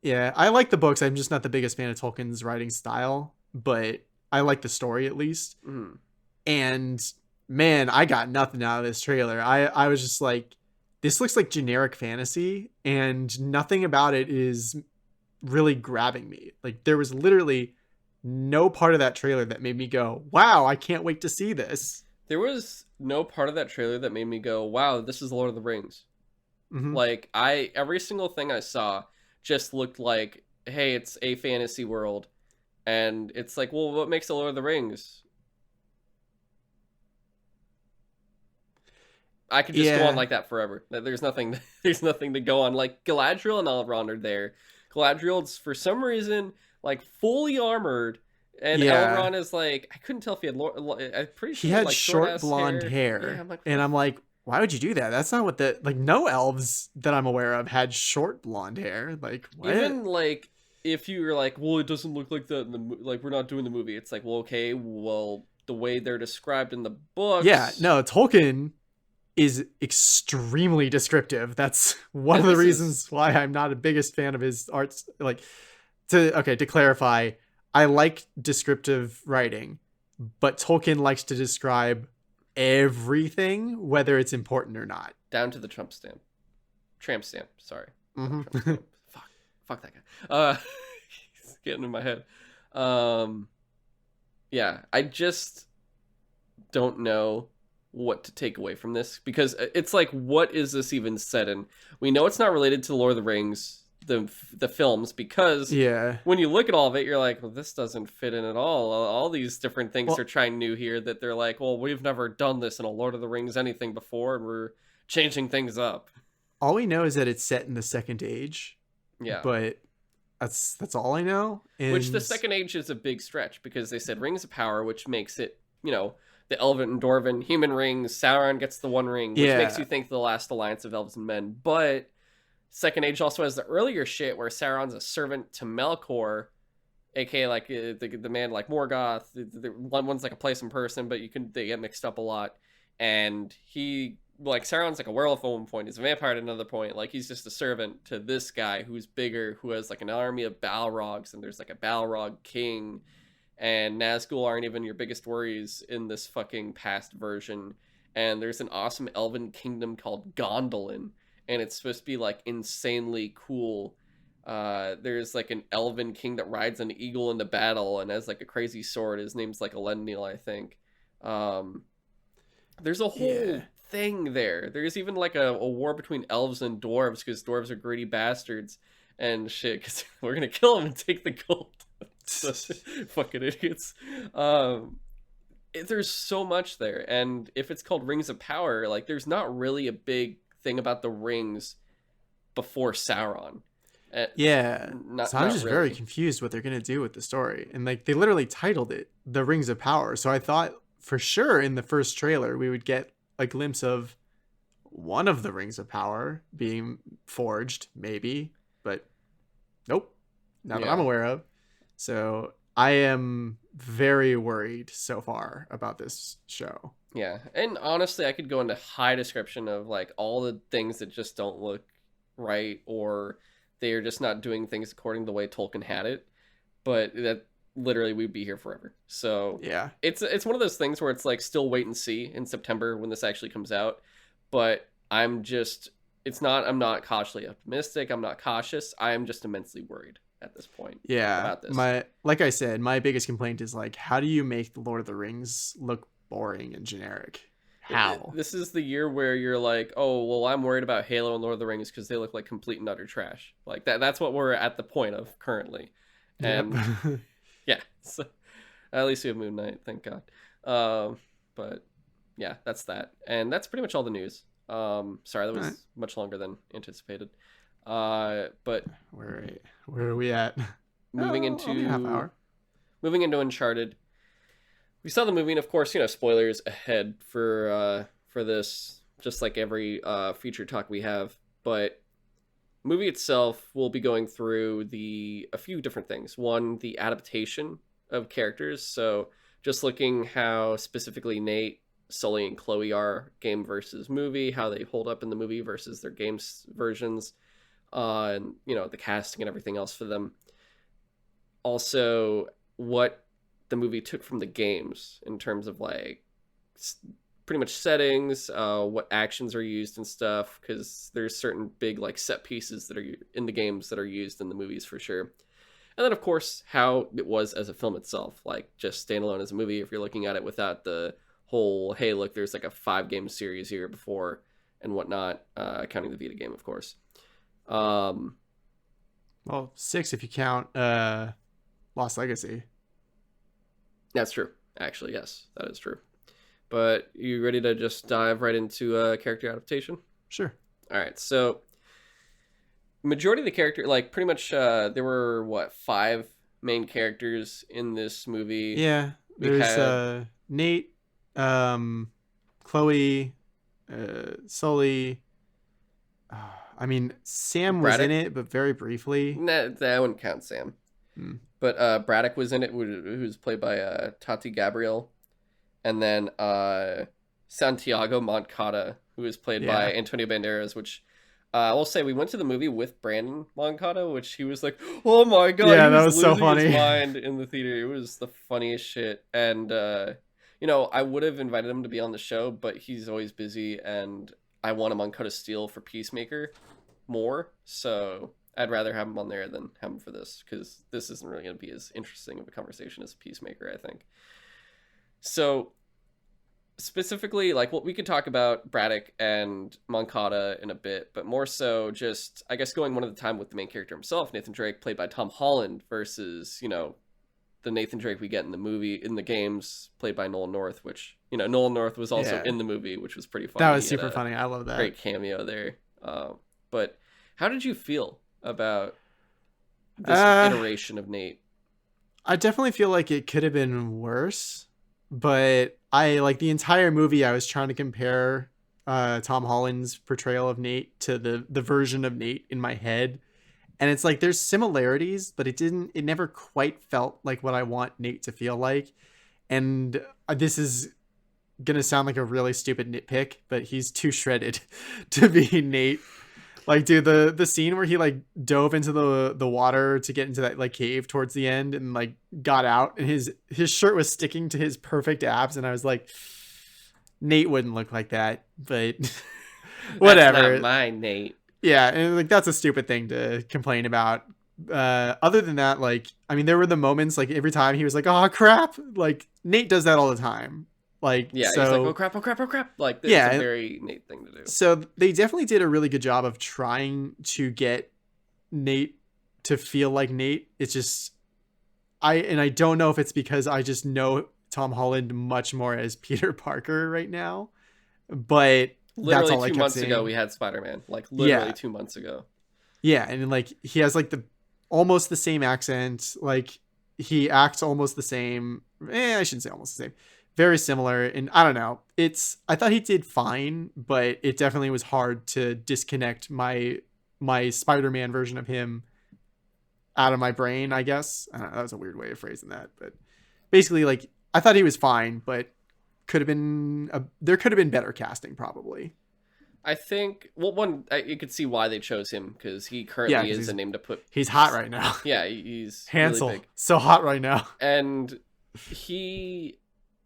yeah, I like the books. I'm just not the biggest fan of Tolkien's writing style, but I like the story at least. Mm. And man, I got nothing out of this trailer. I was just like, this looks like generic fantasy, and nothing about it is really grabbing me. Like there was literally no part of that trailer that made me go, wow, I can't wait to see this. There was no part of that trailer that made me go, wow, this is Lord of the Rings. Mm-hmm. Like, every single thing I saw just looked like, hey, it's a fantasy world. And it's like, well, what makes it Lord of the Rings? I could just go on Yeah. like that forever. There's nothing there's nothing to go on. Like Galadriel and Elrond are there. Galadriel's for some reason like fully armored, and Yeah. Elrond is like, I couldn't tell if he had I'm pretty He sure he had had like short short ass blonde Yeah, hair. I'm like, what And the I'm like, why would you do that? That's not what the like no elves that I'm aware of had short blonde hair. Like what? even like if you were like, well, it doesn't look like that in the like we're not doing the movie. It's like, well, okay, well, the way they're described in the Yeah, books, no, Tolkien is extremely descriptive. That's one of and the this is reasons why I'm not a biggest fan of his arts. Like to clarify, I like descriptive writing, but Tolkien likes to describe everything, whether it's important or not. down to the tramp stamp. Sorry, not Trump Mm-hmm. stamp. Fuck that guy. He's getting in my head. Yeah, I just don't know what to take away from this, because it's like, what is this even set in? We know it's not related to Lord of the Rings, the films, because Yeah. when you look at all of it, you're like, well, this doesn't fit in at all. All these different things they're Well, trying new here, that they're like, well, we've never done this in a Lord of the Rings anything before, and we're changing things up. all we know is that it's set in the Second Age, Yeah. but that's all I know. Which the And Second Age is a big stretch, because they said Rings of Power, which makes it, the Elven and Dwarven human rings. Sauron gets the One Ring, which makes yeah, you think the last alliance of elves and men. But Second Age also has the earlier shit where Sauron's a servant to Melkor, aka like the man like Morgoth. One's like a place in person, but they get mixed up a lot. And he like Sauron's like a werewolf at one point. He's a vampire at another point. Like he's just a servant to this guy who's bigger, who has like an army of Balrogs, and there's like a Balrog king. And Nazgul aren't even your biggest worries in this fucking past version. And there's an awesome elven kingdom called Gondolin, and it's supposed to be like insanely cool. There's like an elven king that rides an eagle into battle and has like a crazy sword. His name's like Elendil, I think. There's a whole yeah. thing there. There's even like a war between elves and dwarves, because dwarves are greedy bastards and shit, because we're gonna kill them and take the gold. So, fucking idiots. Um, there's so much there, and if it's called Rings of Power, like there's not really a big thing about the rings before Sauron. Yeah. Not So I'm not just very really. confused what they're gonna do with the story. And like they literally titled it The Rings of Power. So I thought for sure in the first trailer we would get a glimpse of one of the Rings of Power being forged, maybe. But nope. Not that I'm Yeah. aware of. So I am very worried so far about this show. Yeah, and honestly, I could go into high description of like all the things that just don't look right, or they are just not doing things according to the way Tolkien had it. But that literally we'd be here forever. So Yeah. it's one of those things where it's like still wait and see in September when this actually comes out. But I'm not cautiously optimistic. I'm not cautious. I am just immensely worried at this point Yeah. about this. My like I said, my biggest complaint is like how do you make the Lord of the Rings look boring and generic? How? This is the year where you're like, oh, well, I'm worried about Halo and Lord of the Rings because they look like complete and utter trash. Like that's what we're at the point of currently. Yep. And yeah, so at least we have Moon Knight, thank God. But yeah, that's that. And that's pretty much all the news. Sorry, that was Alright. much longer than anticipated. But Where are we at? moving Oh, only a half into hour. Uncharted. We saw the movie, and of course, spoilers ahead for this, just like every feature talk we have. But movie itself, will be going through a few different things. One, the adaptation of characters. So just looking how specifically Nate, Sully, and Chloe are game versus movie, how they hold up in the movie versus their games versions, and the casting and everything else for them. Also, what the movie took from the games in terms of like pretty much settings, what actions are used and stuff, because there's certain big like set pieces that are in the games that are used in the movies for sure. And then of course how it was as a film itself, like just standalone as a movie if you're looking at it without the whole hey look there's like a 5-game series here before and whatnot, counting the Vita game of course. Well, 6 if you count Lost Legacy. That's true. Actually, yes, that is true. But you ready to just dive right into character adaptation? Sure. All right. So, majority of the character, like pretty much, there were 5 main characters in this movie. Yeah. We There's had Nate, Chloe, Sully. I mean, Sam was Braddock. in it, but very briefly. Nah, I wouldn't count Sam. Hmm. But Braddock was in it, who's played by Tati Gabrielle, and then Santiago Moncada, who is played by Antonio Banderas, which I will say we went to the movie with Brandon Moncada, which he was like, "Oh my god!" Yeah, he that was so losing funny. his mind in the theater. It was the funniest shit, and I would have invited him to be on the show, but he's always busy, and I want him on Code of Steel for Peacemaker more, so I'd rather have him on there than have him for this, because this isn't really going to be as interesting of a conversation as Peacemaker, I think. So specifically, like what we could talk about Braddock and Moncada in a bit, but more so just I guess going one at a time with the main character himself, Nathan Drake, played by Tom Holland, versus the Nathan Drake we get in the games, played by Nolan North, which Nolan North was also in the movie, which was pretty funny. That was super funny. I love that. Great cameo there. But how did you feel about this iteration of Nate? I definitely feel like it could have been worse, but I like the entire movie. I was trying to compare Tom Holland's portrayal of Nate to the version of Nate in my head, and it's like there's similarities, but it never quite felt like what I want Nate to feel like. And this is gonna sound like a really stupid nitpick, but he's too shredded to be Nate. Like, dude, the scene where he like dove into the water to get into that like cave towards the end and like got out, and his shirt was sticking to his perfect abs, and I was like, Nate wouldn't look like that, but whatever. That's not my Nate. Yeah, and like that's a stupid thing to complain about. Other than that, like, I mean, there were the moments like every time he was like, "Oh crap!" Like Nate does that all the time. Like, yeah, so, he's like, "Oh crap! Oh crap! Oh crap!" Like, it's a very Nate thing to do. So they definitely did a really good job of trying to get Nate to feel like Nate. It's just, I don't know if it's because I just know Tom Holland much more as Peter Parker right now, but that's Literally all I two kept months ago, seeing. we had Spider-Man. Like literally Yeah, 2 months ago. yeah, and like he has like the almost the same accent. Like he acts almost the same. I shouldn't say almost the same. Very similar, and I don't know. I thought he did fine, but it definitely was hard to disconnect my Spider-Man version of him out of my brain. I guess I don't know, that was a weird way of phrasing that, but basically, like I thought he was fine, but there could have been better casting probably. I think, well, you could see why they chose him because he Yeah, currently because is a name to put. he's hot right now. Yeah, he's really Hansel, big, so hot right now. and he,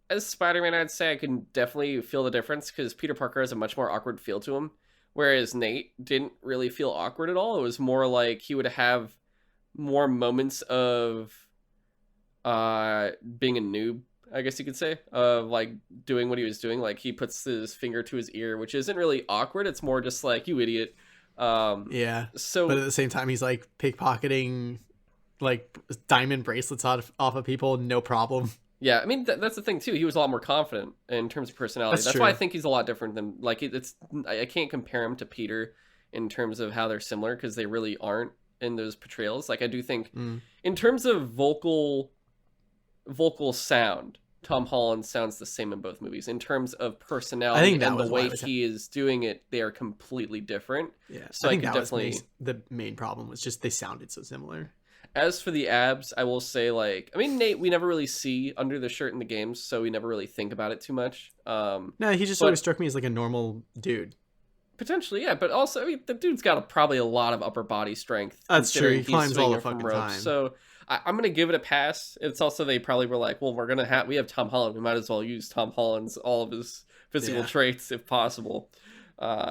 as Spider-Man, I'd say I can definitely feel the difference because Peter Parker has a much more awkward feel to him, whereas Nate didn't really feel awkward at all. It was more like he would have more moments of being a noob, I guess you could say, of like doing what he was doing. Like he puts his finger to his ear, which isn't really awkward. It's more just like, you idiot. Yeah, So but at the same time, he's like pickpocketing like diamond bracelets off of people, no problem. yeah, I mean that's the thing too. He was a lot more confident in terms of personality. That's That's why I true. think he's a lot different than like I can't compare him to Peter in terms of how they're similar because they really aren't in those portrayals. Like I do think Mm. in terms of vocal sound, Tom Holland sounds the same in both movies. In terms of I personality think that and the was why way it was. he is doing it, they are completely different. Yeah, So I I think could that was definitely. the main problem was just they sounded so similar. As for the abs, I will say, like, I mean, Nate, we never really see under the shirt in the games, so we never really think about it too much. No, he just always But struck me as like a normal dude. potentially, yeah. But also, I mean, the dude's got probably a lot of upper body strength, That's true. considering He he's climbs all the swinging from fucking ropes. time. So I'm gonna give it a pass. It's also they probably were like, well, we have Tom Holland. We might as well use Tom Holland's all of his physical Yeah. traits if possible,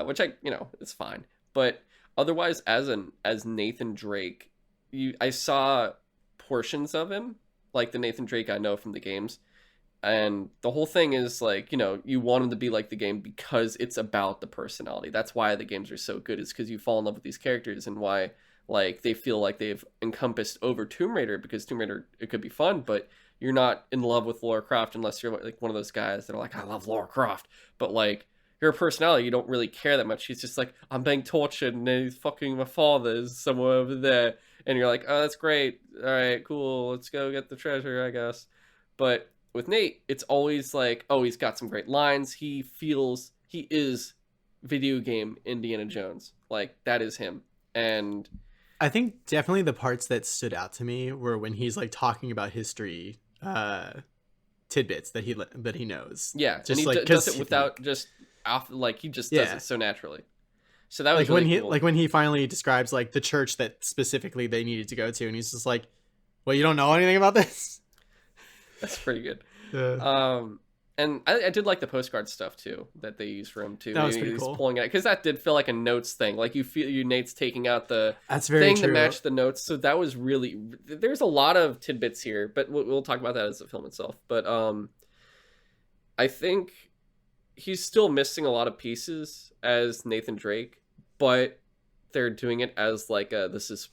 which it's fine. But otherwise, as Nathan Drake, I saw portions of him, like the Nathan Drake I know from the games. And the whole thing is like, you want him to be like the game because it's about the personality. That's why the games are so good, is because you fall in love with these characters and why like they feel like they've encompassed over Tomb Raider, because Tomb Raider, it could be fun, but you're not in love with Lara Croft unless you're like one of those guys that are like, I love Lara Croft. But like her personality, you don't really care that much. She's just like, I'm being tortured and he's fucking my father is somewhere over there. And you're like, oh, that's great. All right, cool. Let's go get the treasure, I guess. But with Nate, it's always like, oh, he's got some great lines. He is video game Indiana Jones. Like, that is him. And I think definitely the parts that stood out to me were when he's like talking about history tidbits that he knows. yeah, Just and he like does it without just off, like he just does yeah. it so naturally. So that was Like really cool. when he finally describes like the church that specifically they needed to go to, and he's just like, well, you don't know anything about this. That's pretty good. Uh, And I did like the postcard stuff too that they used for him too. That was pretty He's cool. pulling it because that did feel like a notes thing. Like Nate's taking out the that's very thing true. to match the notes. So that was really, there's a lot of tidbits here, but we'll talk about that as the film itself. But I think he's still missing a lot of pieces as Nathan Drake, but they're doing it as like this is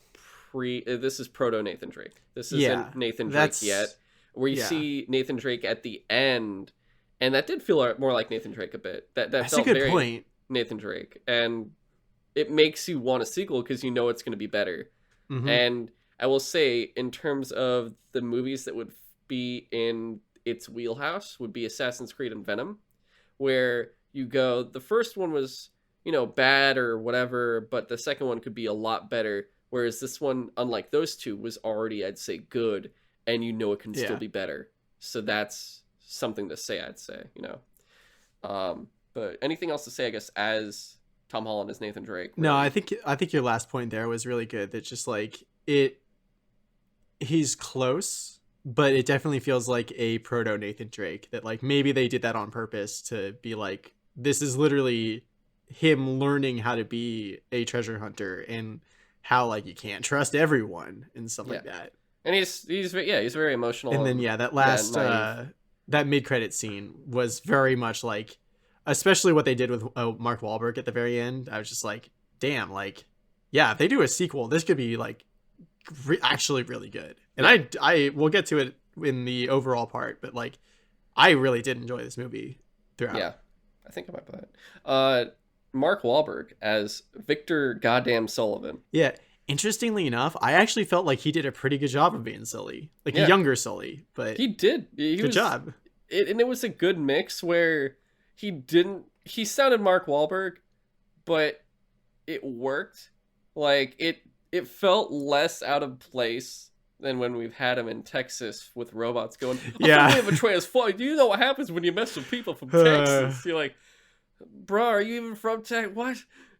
proto Nathan Drake. This isn't Yeah, Nathan Drake that's- yet. Where you yeah. see Nathan Drake at the end, and that did feel more like Nathan Drake a bit. That That's a felt good very point. Nathan Drake, and it makes you want a sequel because you know it's going to be better. Mhm. And I will say, in terms of the movies that would be in its wheelhouse, would be Assassin's Creed and Venom, where you go, the first one was, bad or whatever, but the second one could be a lot better. Whereas this one, unlike those two, was already, I'd say, good, and it can still Yeah. be better. So that's something to say, I'd say, But anything else to say, I guess, as Tom Holland as Nathan Drake? No, really? I think your last point there was really good. That just like he's close, but it definitely feels like a proto Nathan Drake. That like maybe they did that on purpose to be like, this is literally him learning how to be a treasure hunter and how like you can't trust everyone and stuff like that. And he's very emotional. And then that last naive. that mid-credit scene was very much like, especially what they did with Mark Wahlberg at the very end. I was just like, damn, like, yeah, if they do a sequel, this could be like actually really good. And I will get to it in the overall part, but like I really did enjoy this movie throughout. Yeah, I think I might buy it. Mark Wahlberg as Victor Goddamn Sullivan. Yeah. Interestingly enough, I actually felt like he did a pretty good job of being Sully, like a Yeah, younger Sully. But he did. good job. And it was a good mix where he didn't. He sounded Mark Wahlberg, but it worked. Like it felt less out of place than when we've had him in Texas with robots going, "Oh, Yeah. we have a transform. Do you know what happens when you mess with people from Texas?" You're like, "Bro, are you even from Texas? What?"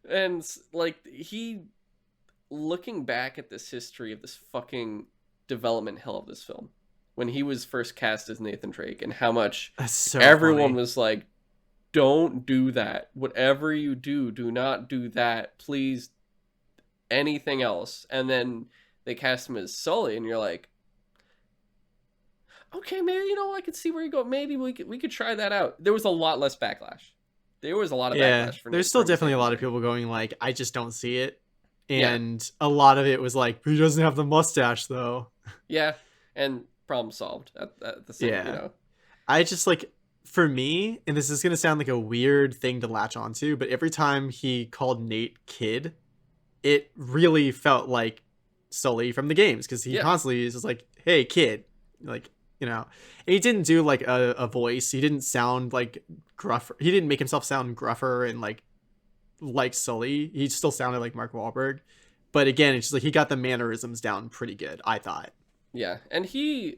And like he, looking back at this history of this fucking development hell of this film, when he was first cast as Nathan Drake, and how much That's so everyone funny. was like, "Don't do that. Whatever you do, do not do that. Please, anything else." And then they cast him as Sully, and you're like, "Okay, man, I could see where you go. Maybe we could try that out." There was a lot less backlash. There was a lot of Yeah, backlash for there's still definitely a lot of Nathan people going like, I just don't see it. Drake. Yeah, And a lot of it was like, he doesn't have the mustache though. yeah, and problem solved at the same. Yeah. I just like, for me, and this is going to sound like a weird thing to latch onto, but every time he called Nate kid, it really felt like Sully from the games, because he Yeah, constantly is just like, hey, kid. Like, and he didn't do like a voice. He didn't sound like gruff. He didn't make himself sound gruffer and like Sully. He still sounded like Mark Wahlberg. But again, it's just like he got the mannerisms down pretty good, I thought. yeah, and he,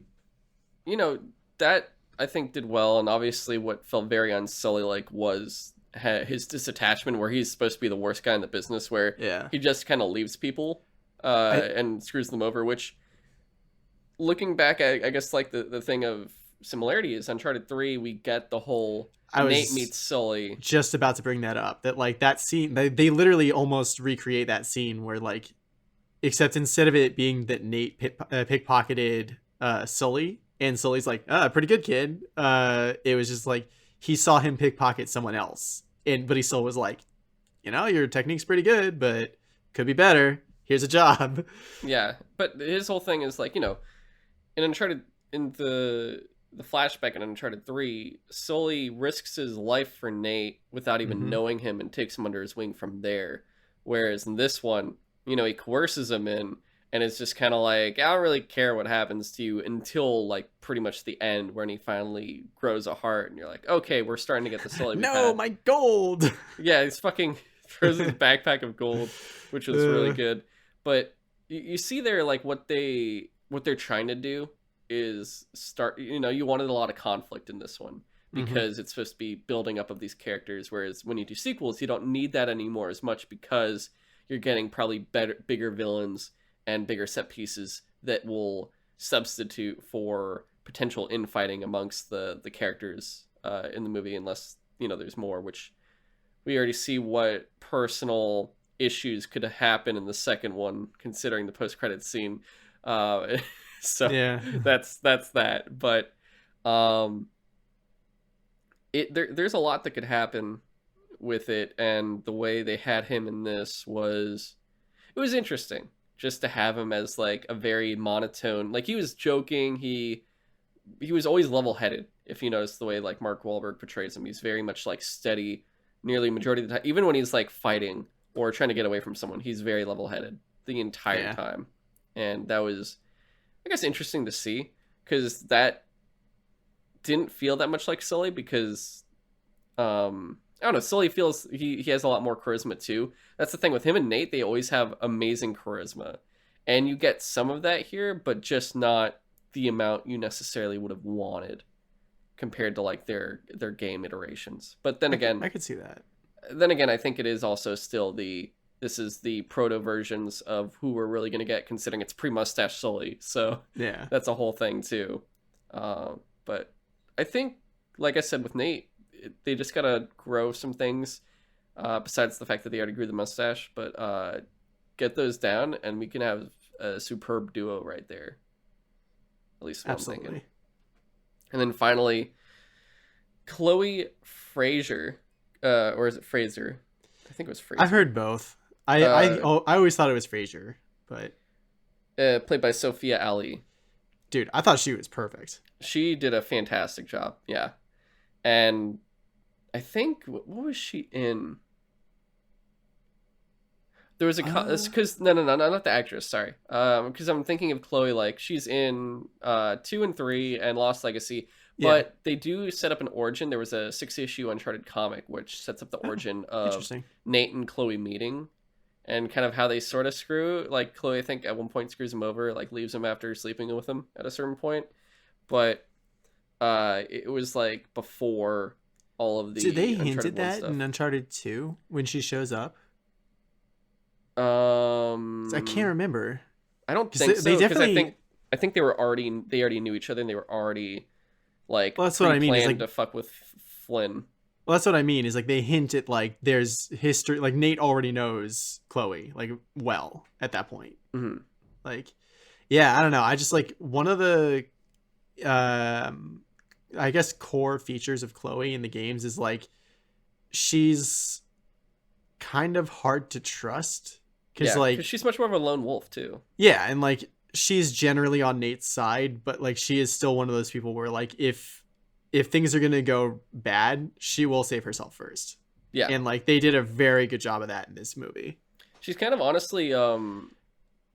that I think did well, and obviously what felt very unsully like was his disattachment, where he's supposed to be the worst guy in the business, where Yeah. he just kind of leaves people I, and screws them over. Which, looking back, I guess like the thing of similarity is Uncharted 3. We get the whole I Nate was meets Sully. just about to bring that up. That like that scene, they literally almost recreate that scene where like, except instead of it being that Nate pickpocketed Sully, and Sully's like, pretty good kid. It was just like he saw him pickpocket someone else, but he still was like, your technique's pretty good, but could be better. Here's a job. Yeah, but his whole thing is like, in Uncharted, in the flashback in Uncharted 3, Sully risks his life for Nate without even knowing him and takes him under his wing from there. Whereas in this one, he coerces him in, and it's just kind of like, I don't really care what happens to you until like pretty much the end, when he finally grows a heart, and you're like, okay, we're starting to get the Sully we've No, had. my gold. Yeah, he's fucking throws his backpack of gold, which was really good. But you see there, like what they're trying to do is start. You wanted a lot of conflict in this one, because it's supposed to be building up of these characters. Whereas when you do sequels, you don't need that anymore as much, because you're getting probably bigger villains and bigger set pieces that will substitute for potential infighting amongst the characters in the movie, unless there's more, which we already see what personal issues could happen in the second one, considering the post-credits scene. So Yeah. that's that. But there's a lot that could happen with it, and the way they had him in this it was interesting, just to have him as like a very monotone, like he was joking, he was always level-headed. If you notice the way like Mark Wahlberg portrays him, he's very much like steady nearly majority of the time. Even when he's like fighting or trying to get away from someone, he's very level-headed the entire time. And that was, I guess, interesting to see, because that didn't feel that much like Sully, because I don't know, Sully feels he has a lot more charisma too. That's the thing with him and Nate, they always have amazing charisma, and you get some of that here, but just not the amount you necessarily would have wanted compared to like their game iterations. But then again, I could see that. Then again, I think it is also still this is the proto versions of who we're really going to get, considering it's pre-mustache Sully. So Yeah. that's a whole thing too. But I think, like I said with Nate, they just got to grow some things, besides the fact that they already grew the mustache, but get those down, and we can have a superb duo right there. At least what I'm thinking. And then finally, Chloe Fraser, or is it Fraser? I think it was Fraser. I've heard both. I always thought it was Fraser, but Played by Sophia Ali. Dude, I thought she was perfect. She did a fantastic job. Yeah. And I think, what was she in? There was a because no, not the actress. Sorry, because I'm thinking of Chloe. Like she's in 2 and 3 and Lost Legacy, but they do set up an origin. There was a 6-issue Uncharted comic which sets up the origin of Nate and Chloe meeting, and kind of how they sort of screw. Like Chloe, I think at one point screws him over, like leaves him after sleeping with him at a certain point, but it was like before all of the. Did they hinted Uncharted that stuff. in Uncharted 2 when she shows up? I can't remember. I don't think so, because I think they already knew each other, and they were already like, well, that's what I mean. Is like to fuck with Flynn. Well, that's what I mean. Is like they hint at like there's history. Like Nate already knows Chloe like well at that point. Mm-hmm. Like, yeah, I don't know. I just like one of the, I guess core features of Chloe in the games is like she's kind of hard to trust. Because she's much more of a lone wolf too. Yeah, and like she's generally on Nate's side, but like she is still one of those people where like if things are gonna go bad, she will save herself first. Yeah, and like they did a very good job of that in this movie. She's kind of honestly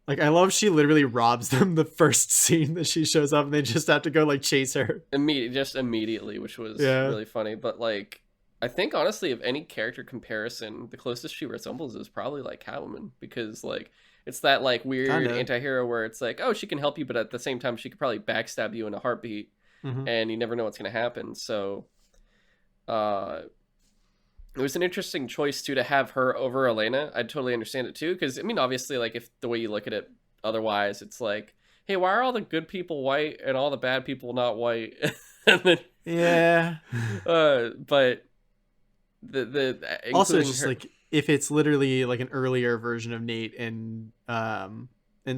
like I love she literally robs them the first scene that she shows up, and they just have to go like chase her immediately, which was really funny. But like, I think honestly, of any character comparison, the closest she resembles is probably like Catwoman, because like it's that like weird anti-hero where it's like, oh, she can help you, but at the same time she could probably backstab you in a heartbeat, and you never know what's going to happen. So it was an interesting choice too to have her over Elena. I totally understand it too, because I mean obviously like if the way you look at it otherwise, it's like, hey, why are all the good people white and all the bad people not white? And then, but the also it's just like if it's literally like an earlier version of Nate and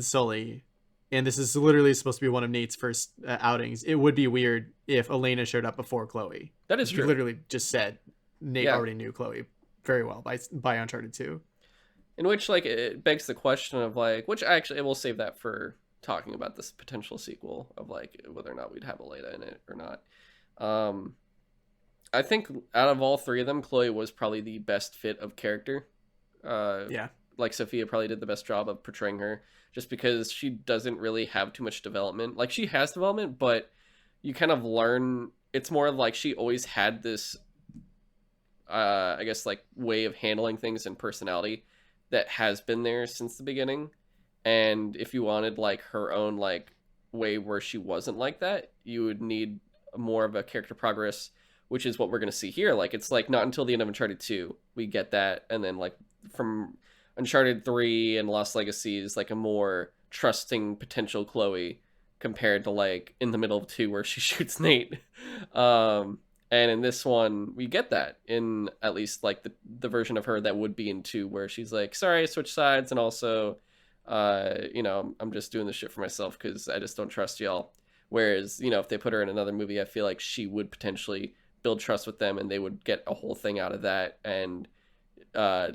Sully, and this is literally supposed to be one of Nate's first outings, it would be weird if Elena showed up before Chloe. That is true. You literally just said Nate already knew Chloe very well by Uncharted 2. In which like it begs the question of like, which actually we'll save that for talking about this potential sequel of like whether or not we'd have Elena in it or not. I think out of all three of them, Chloe was probably the best fit of character. Like Sophia probably did the best job of portraying her, just because she doesn't really have too much development. Like she has development, but you kind of learn. It's more like she always had this, I guess, like way of handling things and personality that has been there since the beginning. And if you wanted like her own like way where she wasn't like that, you would need more of a character progress, which is what we're going to see here. Like, it's like not until the end of Uncharted 2 we get that, and then like from Uncharted 3 and Lost Legacy is like a more trusting potential Chloe compared to like in the middle of 2 where she shoots Nate. And in this one we get that in at least like the version of her that would be in 2, where she's like, sorry, I switched sides, and also I'm just doing this shit for myself because I just don't trust y'all. Whereas, if they put her in another movie, I feel like she would potentially build trust with them, and they would get a whole thing out of that, and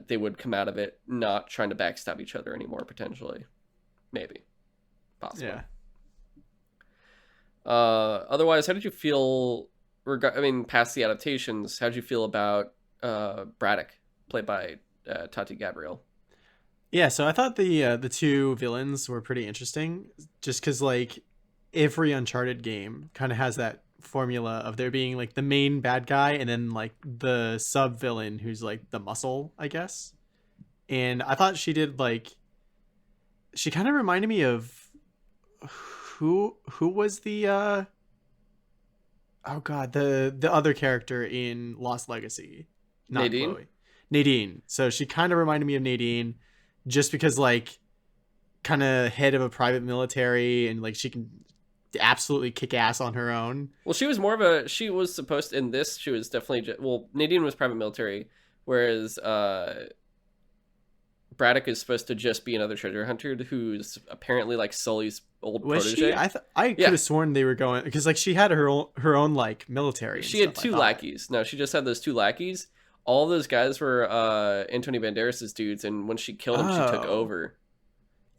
they would come out of it not trying to backstab each other anymore, potentially. Maybe. Possibly. Yeah. Otherwise, how did you feel, past the adaptations, how did you feel about Braddock, played by Tati Gabrielle? Yeah, so I thought the two villains were pretty interesting, just because like every Uncharted game kind of has that formula of there being like the main bad guy and then like the sub villain who's like the muscle, I guess. And I thought she kind of reminded me of who was the the other character in Lost Legacy, not Nadine. Chloe. Nadine. So she kind of reminded me of Nadine, just because like kind of head of a private military, and like she can absolutely kick ass on her own. Well, she was supposed to, in this, she was definitely, Nadine was private military, whereas Braddock is supposed to just be another treasure hunter who's apparently like Sully's old protege. I could have sworn they were going, because like she had her own like military. She had 2 lackeys. No, she just had those 2 lackeys. All those guys were Antonio Banderas's dudes, and when she killed him, she took over.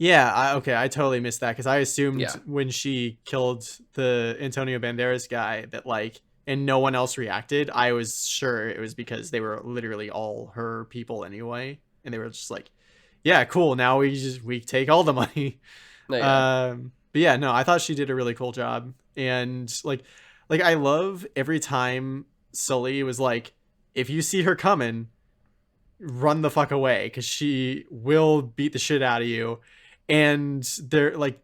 Yeah, okay, I totally missed that because I assumed Yeah. when she killed the Antonio Banderas guy that like, and no one else reacted. I was sure it was because they were literally all her people anyway, and they were just like, "Yeah, cool. Now we take all the money." No, yeah. But yeah, no, I thought she did a really cool job, and like I love every time Sully was like, "If you see her coming, run the fuck away because she will beat the shit out of you." And they're like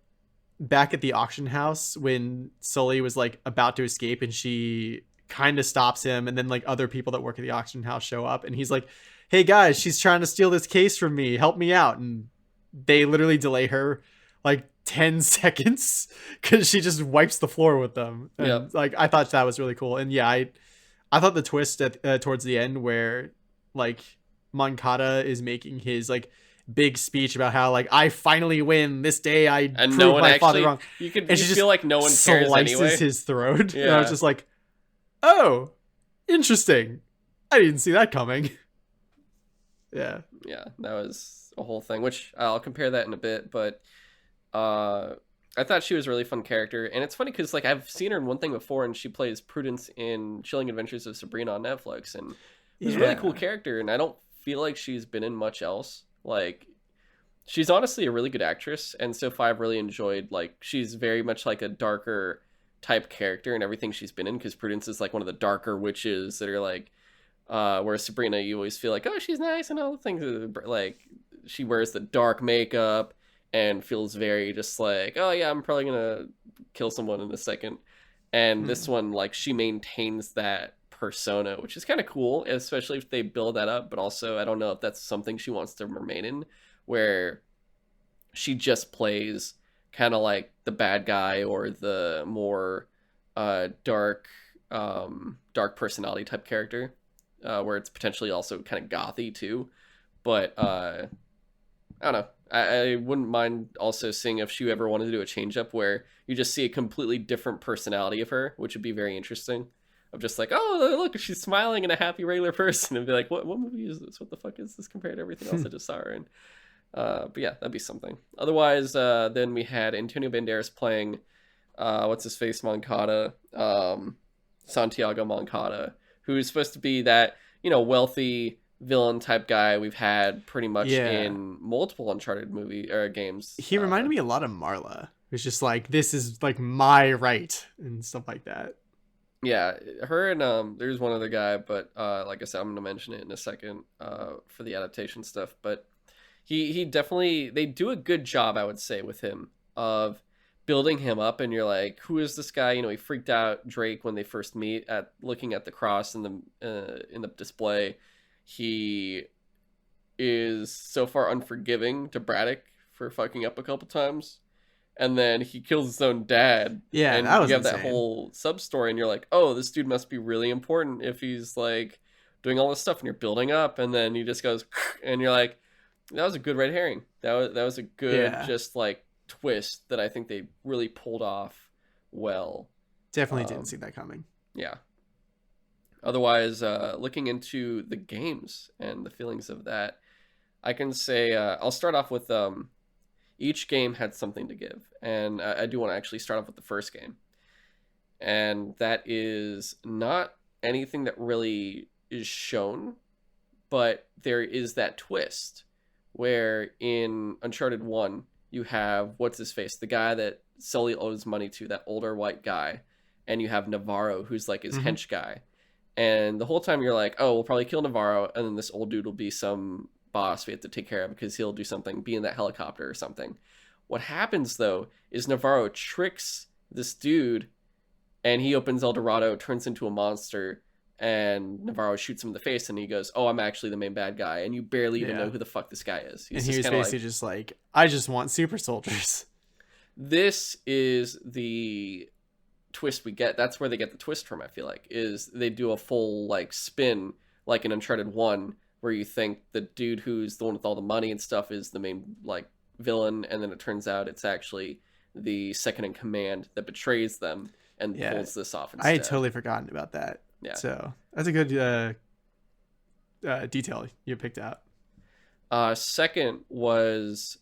back at the auction house when Sully was like about to escape and she kind of stops him, and then like other people that work at the auction house show up and he's like, "Hey guys, she's trying to steal this case from me, help me out." And they literally delay her like 10 seconds because she just wipes the floor with them. Yep. And like I thought that was really cool. And yeah, I thought the twist at towards the end where like Moncada is making his like big speech about how like I finally win this day, I And proved no one my father actually, wrong, you could and you she just feel like no one cares slices anyway. his throat. And I was Yeah. just like, oh, interesting. I didn't see that coming. Yeah. Yeah, that was a whole thing, which I'll compare that in a bit, but I thought she was a really fun character. And it's funny because like I've seen her in one thing before, and she plays Prudence in Chilling Adventures of Sabrina on Netflix, and it was a really cool character, and I don't feel like she's been in much else. Like, she's honestly a really good actress, and so far I've really enjoyed, like, she's very much like a darker type character in everything she's been in, because Prudence is like one of the darker witches that are like, whereas Sabrina, you always feel like, oh, she's nice and all the things, like, she wears the dark makeup and feels very just like, oh yeah, I'm probably gonna kill someone in a second. And this one, like, she maintains that persona, which is kind of cool, especially if they build that up. But also, I don't know if that's something she wants to remain in, where she just plays kind of like the bad guy or the more dark personality type character, where it's potentially also kind of gothy too. But I don't know. I wouldn't mind also seeing if she ever wanted to do a change up where you just see a completely different personality of her, which would be very interesting. Of just like, oh, look, she's smiling and a happy regular person, and be like, what movie is this? What the fuck is this compared to everything else I just saw her in? But yeah, that'd be something. Otherwise, then we had Antonio Banderas playing, what's his face, Moncada, Santiago Moncada, who's supposed to be that, wealthy villain type guy we've had pretty much in multiple Uncharted movie or games. He reminded me a lot of Marla, who's just like, this is like my right and stuff like that. Yeah, her and there's one other guy, but like I said, I'm gonna mention it in a second for the adaptation stuff. But he definitely, they do a good job, I would say, with him of building him up, and you're like, who is this guy? He freaked out Drake when they first meet at looking at the cross in the display. He is so far unforgiving to Braddock for fucking up a couple times, and then he kills his own dad. Yeah, and that was you have insane. that whole sub story, and you're like, oh, this dude must be really important if he's like doing all this stuff, and you're building up, and then he just goes, and you're like, that was a good red herring. That was a good just like twist that I think they really pulled off well. Definitely didn't see that coming. Yeah. Otherwise, looking into the games and the feelings of that, I can say I'll start off with each game had something to give, and I do want to actually start off with the first game, and that is not anything that really is shown, but there is that twist where in Uncharted 1 you have what's his face, the guy that Sully owes money to, that older white guy, and you have Navarro, who's like his hench guy. And the whole time you're like, oh, we'll probably kill Navarro, and then this old dude will be some boss we have to take care of because he'll do something, be in that helicopter or something. What happens, though, is Navarro tricks this dude, and he opens El Dorado, turns into a monster, and Navarro shoots him in the face, and he goes, oh, I'm actually the main bad guy, and you barely even know who the fuck this guy is. And he was basically just like, I just want super soldiers. This is the twist we get. That's where they get the twist from, I feel like, is they do a full like spin, like in Uncharted 1, where you think the dude who's the one with all the money and stuff is the main like villain, and then it turns out it's actually the second in command that betrays them and pulls this off instead. I had totally forgotten about that. Yeah. So that's a good detail you picked out. Second was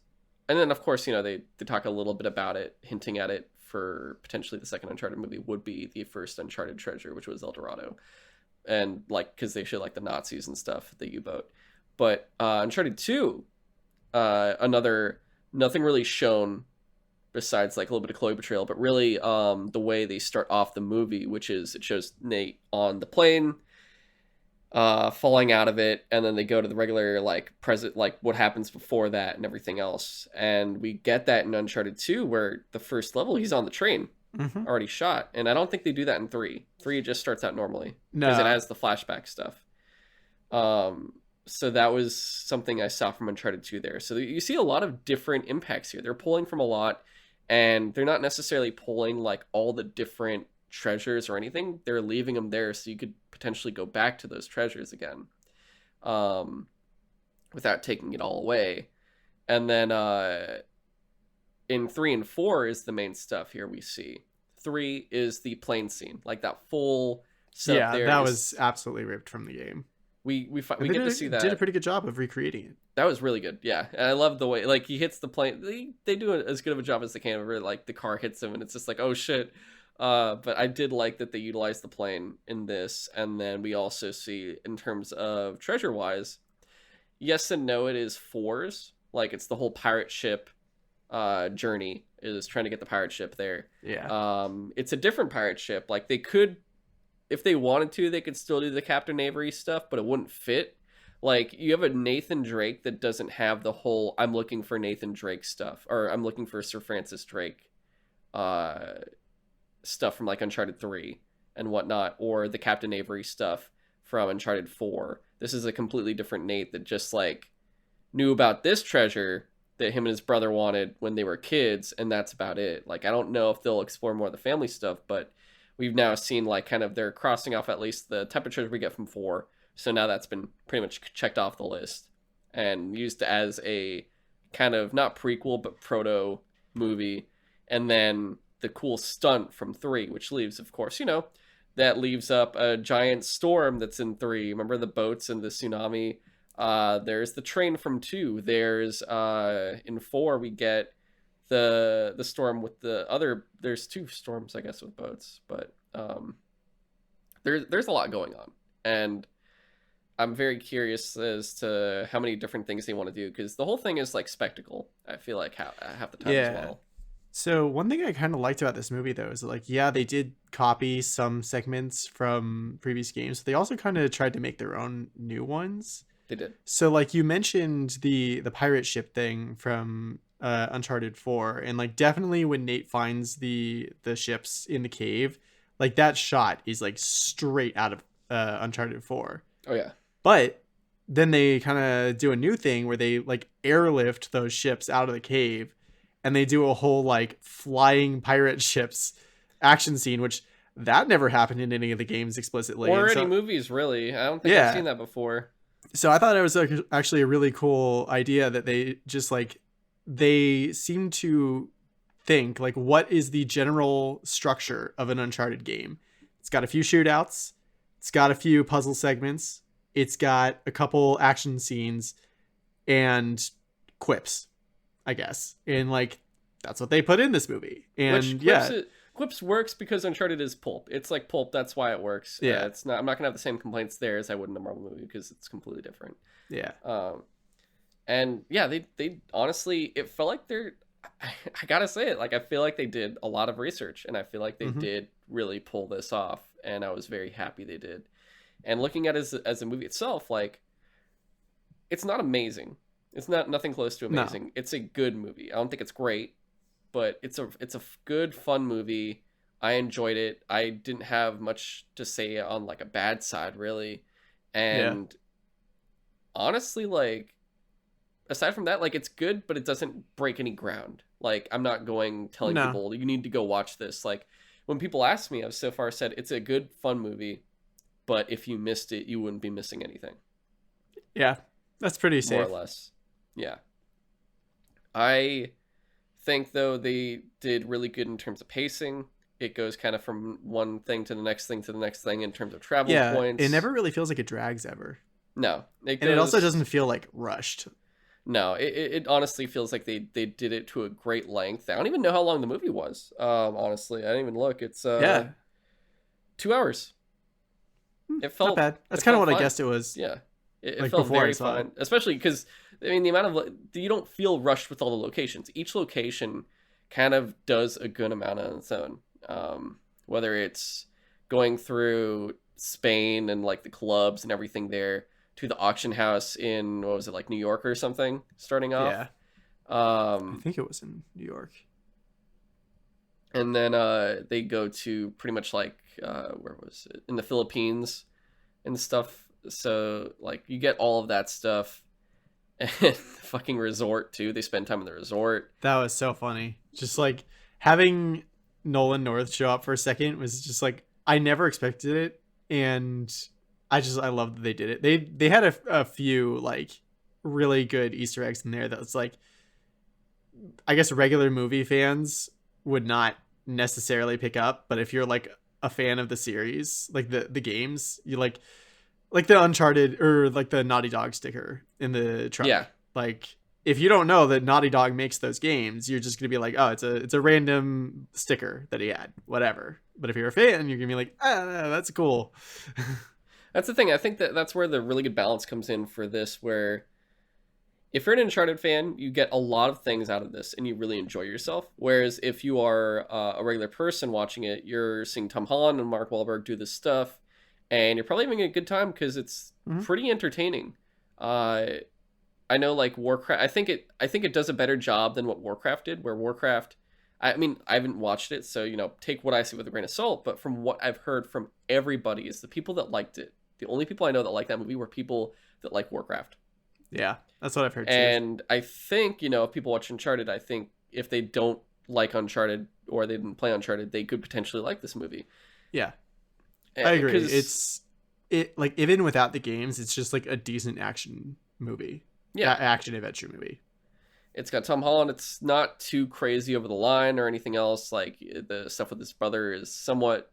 And then of course, they talk a little bit about it, hinting at it for potentially the second Uncharted movie would be the first Uncharted treasure, which was El Dorado. And like, because they show like the Nazis and stuff, the U-boat. But Uncharted 2, another, nothing really shown besides like a little bit of Chloe betrayal, but really the way they start off the movie, which is it shows Nate on the plane, falling out of it, and then they go to the regular like present, like what happens before that and everything else. And we get that in Uncharted 2, where the first level he's on the train, already shot, and I don't think they do that in 3. 3 just starts out normally because it has the flashback stuff. So that was something I saw from Uncharted 2 there. So you see a lot of different impacts here. They're pulling from a lot, and they're not necessarily pulling like all the different treasures or anything. They're leaving them there so you could potentially go back to those treasures again, without taking it all away. And then in 3 and 4 is the main stuff here we see. 3 is the plane scene, like that full setup there. That was absolutely ripped from the game. We get to see that. Did a pretty good job of recreating it. That was really good, yeah. And I love the way, like, he hits the plane. They do as good of a job as they can, where, like, the car hits him, and it's just like, oh, shit. But I did like that they utilized the plane in this. And then we also see, in terms of treasure-wise, yes and no, it is 4s. Like, it's the whole pirate ship journey, is trying to get the pirate ship there. Yeah. It's a different pirate ship. Like, they could, if they wanted to, they could still do the Captain Avery stuff, but it wouldn't fit. Like, you have a Nathan Drake that doesn't have the whole I'm looking for Nathan Drake stuff, or I'm looking for Sir Francis Drake stuff from like Uncharted 3 and whatnot, or the Captain Avery stuff from Uncharted 4. This is a completely different Nate that just like knew about this treasure that him and his brother wanted when they were kids, and that's about it. Like, I don't know if they'll explore more of the family stuff, but we've now seen like kind of they're crossing off at least the type of treasure we get from 4. So now that's been pretty much checked off the list and used as a kind of not prequel, but proto movie. And then the cool stunt from 3, which leaves, of course, that leaves up a giant storm that's in 3. Remember the boats and the tsunami? There's the train from 2. There's in 4 we get the storm with the other. There's 2 storms, I guess, with boats, but there's a lot going on, and I'm very curious as to how many different things they want to do, because the whole thing is like spectacle, I feel like half the time as well. So one thing I kind of liked about this movie, though, is like, yeah, they did copy some segments from previous games, but they also kind of tried to make their own new ones. They did. So like you mentioned the pirate ship thing from Uncharted 4, and like definitely when Nate finds the ships in the cave, like that shot is like straight out of Uncharted 4. Oh yeah. But then they kind of do a new thing where they like airlift those ships out of the cave, and they do a whole like flying pirate ships action scene, which that never happened in any of the games explicitly. Or any movies, really. I don't think I've seen that before. So I thought it was actually a really cool idea that they just like, they seem to think like, what is the general structure of an Uncharted game? It's got a few shootouts. It's got a few puzzle segments. It's got a couple action scenes and quips, I guess. And like, that's what they put in this movie. And quips works because Uncharted is pulp. It's like pulp. That's why it works. Yeah. It's not. I'm not gonna have the same complaints there as I would in a Marvel movie, because it's completely different. Yeah. And yeah, they honestly, it felt like I gotta say it. Like, I feel like they did a lot of research, and I feel like they did really pull this off, and I was very happy they did. And looking at it as a movie itself, like, it's not amazing. It's nothing close to amazing. No. It's a good movie. I don't think it's great, but it's a good, fun movie. I enjoyed it. I didn't have much to say on like a bad side, really. And honestly, like, aside from that, like, it's good, but it doesn't break any ground. Like, I'm not telling people you need to go watch this. Like, when people ask me, I've so far said it's a good, fun movie, but if you missed it, you wouldn't be missing anything. Yeah, that's pretty safe. More or less. Yeah. I think, though, they did really good in terms of pacing. It goes kind of from one thing to the next thing to the next thing in terms of travel points. It never really feels like it drags ever. No. It also doesn't feel like rushed. No, it honestly feels like they did it to a great length. I don't even know how long the movie was. Honestly, I didn't even look. It's Yeah, 2 hours. not bad. It That's kind of felt what I fine. guessed it was, Yeah, it like felt before I very saw it. fine, especially because I mean the amount of you don't feel rushed with all the locations. Each location kind of does a good amount on its own. Whether it's going through Spain and like the clubs and everything there to the auction house in what was it like New York or something starting off. Yeah, I Um, think it was in New York. and then they go to pretty much like where was it in the Philippines and stuff. So like you get all of that stuff and the fucking resort too. They spend time in the resort. That was so funny. Just like having Nolan North show up for a second was just like I never expected it, and I love that they did it. They had a few like really good Easter eggs in there that was like I guess regular movie fans would not necessarily pick up, but if you're like a fan of the series, like the games, you like the Uncharted or like the Naughty Dog sticker in the Yeah, truck. Like if you don't know that Naughty Dog makes those games, you're just gonna be like, oh, it's a random sticker that he had, whatever. But if you're a fan, you're gonna be like, ah, that's cool. that's the thing. I think that that's where the really good balance comes in for this, where if you're an Uncharted fan, you get a lot of things out of this and you really enjoy yourself. Whereas if you are a regular person watching it, you're seeing Tom Holland and Mark Wahlberg do this stuff, and you're probably having a good time because it's Mhm. pretty entertaining. Uh, I know, like Warcraft. I think it does a better job than what Warcraft did. Where Warcraft, I mean, I haven't watched it, so take what I see with a grain of salt. But from what I've heard from everybody, is the people that liked it. The only people I know that like that movie were people that like Warcraft. Yeah, that's what I've heard too. And I think, if people watch Uncharted, I think if they don't like Uncharted or they didn't play Uncharted, they could potentially like this movie. Yeah, I agree. 'Cause, It like even without the games, it's just like a decent action movie, yeah, action adventure movie. it's got Tom Holland. It's not too crazy over the line or anything else. Like the stuff with his brother is somewhat,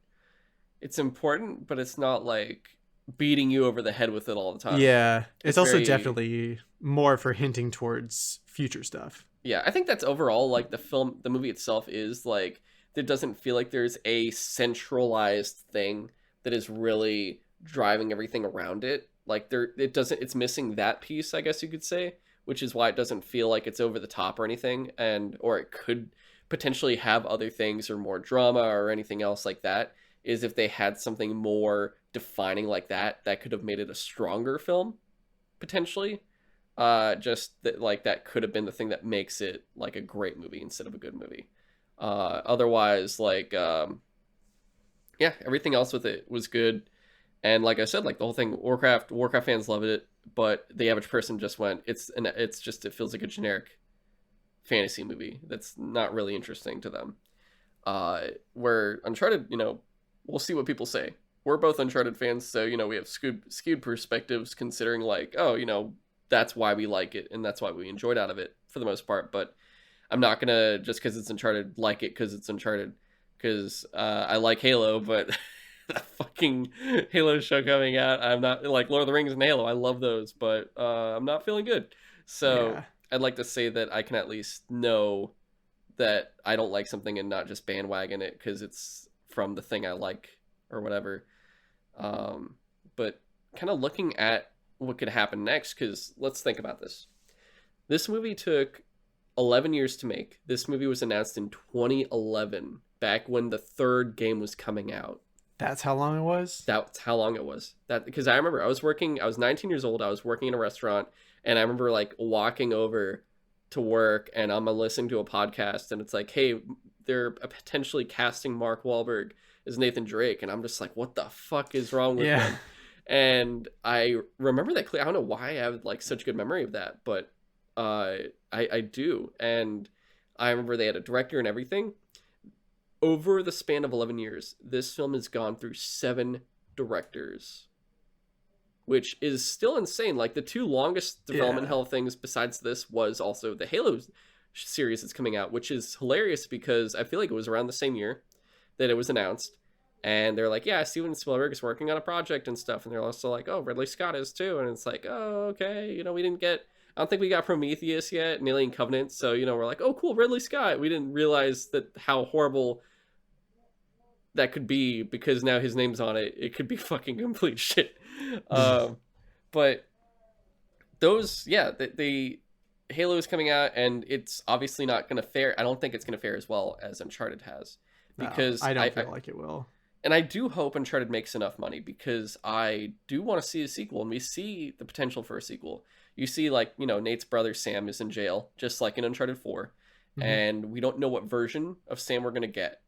it's important, but it's not like beating you over the head with it all the time. Yeah, it's also Very, definitely more for hinting towards future stuff. yeah, I think that's overall like the movie itself is like there doesn't feel like there's a centralized thing that is really driving everything around it. Like it doesn't. It's missing that piece, I guess you could say, which is why it doesn't feel like it's over the top or anything, or it could potentially have other things or more drama or anything else like that. Is if they had something more defining like that, that could have made it a stronger film potentially. Just that like that could have been the thing that makes it like a great movie instead of a good movie. Otherwise, like yeah, everything else with it was good. And like I said, like the whole thing, Warcraft fans love it, but the average person just went, it feels like a generic fantasy movie that's not really interesting to them. Where Uncharted, we'll see what people say. We're both Uncharted fans, so we have skewed perspectives, considering like, oh, that's why we like it and that's why we enjoyed out of it for the most part. But I'm not gonna just because it's Uncharted like it because it's Uncharted, because I like Halo, but that fucking Halo show coming out, I'm not like Lord of the Rings and Halo. I love those, but I'm not feeling good. So Yeah, I'd like to say that I can at least know that I don't like something and not just bandwagon it because it's from the thing I like or whatever. But kind of looking at what could happen next, because let's think about this. This movie took 11 years to make. This movie was announced in 2011, back when the third game was coming out. that's how long it was. That's how long it was. That because I remember I was 19 years old. I was working in a restaurant, and I remember like walking over to work, and I'm listening to a podcast, and it's like, hey, they're potentially casting Mark Wahlberg as Nathan Drake, and I'm just like, what the fuck is wrong with Yeah, them? And I remember that clear. I don't know why I have like such good memory of that, but I do, and I remember they had a director and everything. Over the span of 11 years, this film has gone through 7 directors, which is still insane. Like the 2 longest development yeah, hell things besides this was also the Halo series that's coming out, which is hilarious because I feel like it was around the same year that it was announced. And they're like, yeah, Steven Spielberg is working on a project and stuff. And they're also like, oh, Ridley Scott is too. And it's like, oh, okay. We didn't get, don't think we got Prometheus yet, and Alien Covenant. So we're like, oh cool, Ridley Scott. We didn't realize that how horrible that could be because now his name's on it. It could be fucking complete shit. But those, yeah, the Halo is coming out, and it's obviously not going to fare. I don't think it's going to fare as well as Uncharted has, because no, I don't feel like it will. And I do hope Uncharted makes enough money, because I do want to see a sequel, and we see the potential for a sequel. You see, like, Nate's brother Sam is in jail, just like in Uncharted 4, and we don't know what version of Sam we're going to get.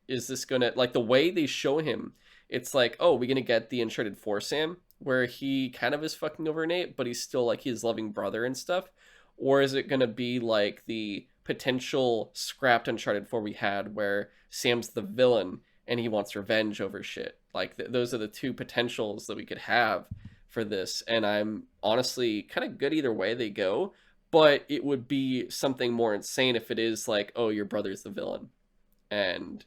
Is this going to, like, the way they show him, it's like, oh, we're going to get the Uncharted 4 Sam, where he kind of is fucking over Nate, but he's still, like, his loving brother and stuff? Or is it going to be, like, the potential scrapped Uncharted 4 we had, where Sam's the villain, and he wants revenge over shit? Like, those are the two potentials that we could have for this, and I'm honestly kind of good either way they go, but it would be something more insane if it is like, oh, your brother's the villain, and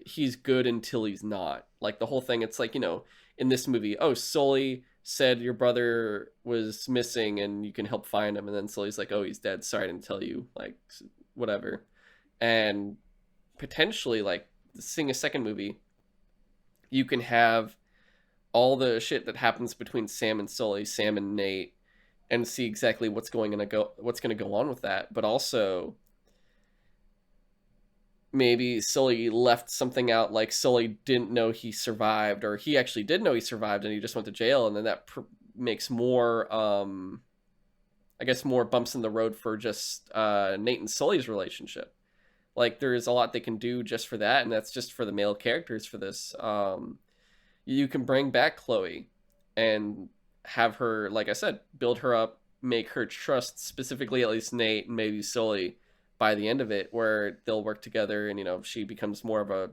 he's good until he's not. Like, the whole thing, it's like, in this movie, oh, Sully said your brother was missing and you can help find him, and then Sully's like, oh, he's dead, sorry I didn't tell you, like, whatever. And potentially, like, seeing a second movie, you can have all the shit that happens between Sam and Sully, Sam and Nate, and see exactly what's going to go on with that. But also, maybe Sully left something out, like Sully didn't know he survived, or he actually did know he survived and he just went to jail, and then that makes more I guess more bumps in the road for just Nate and Sully's relationship. Like, there is a lot they can do just for that, and that's just for the male characters for this. You can bring back Chloe and have her, like I said, build her up, make her trust specifically at least Nate and maybe Sully by the end of it, where they'll work together, and she becomes more of a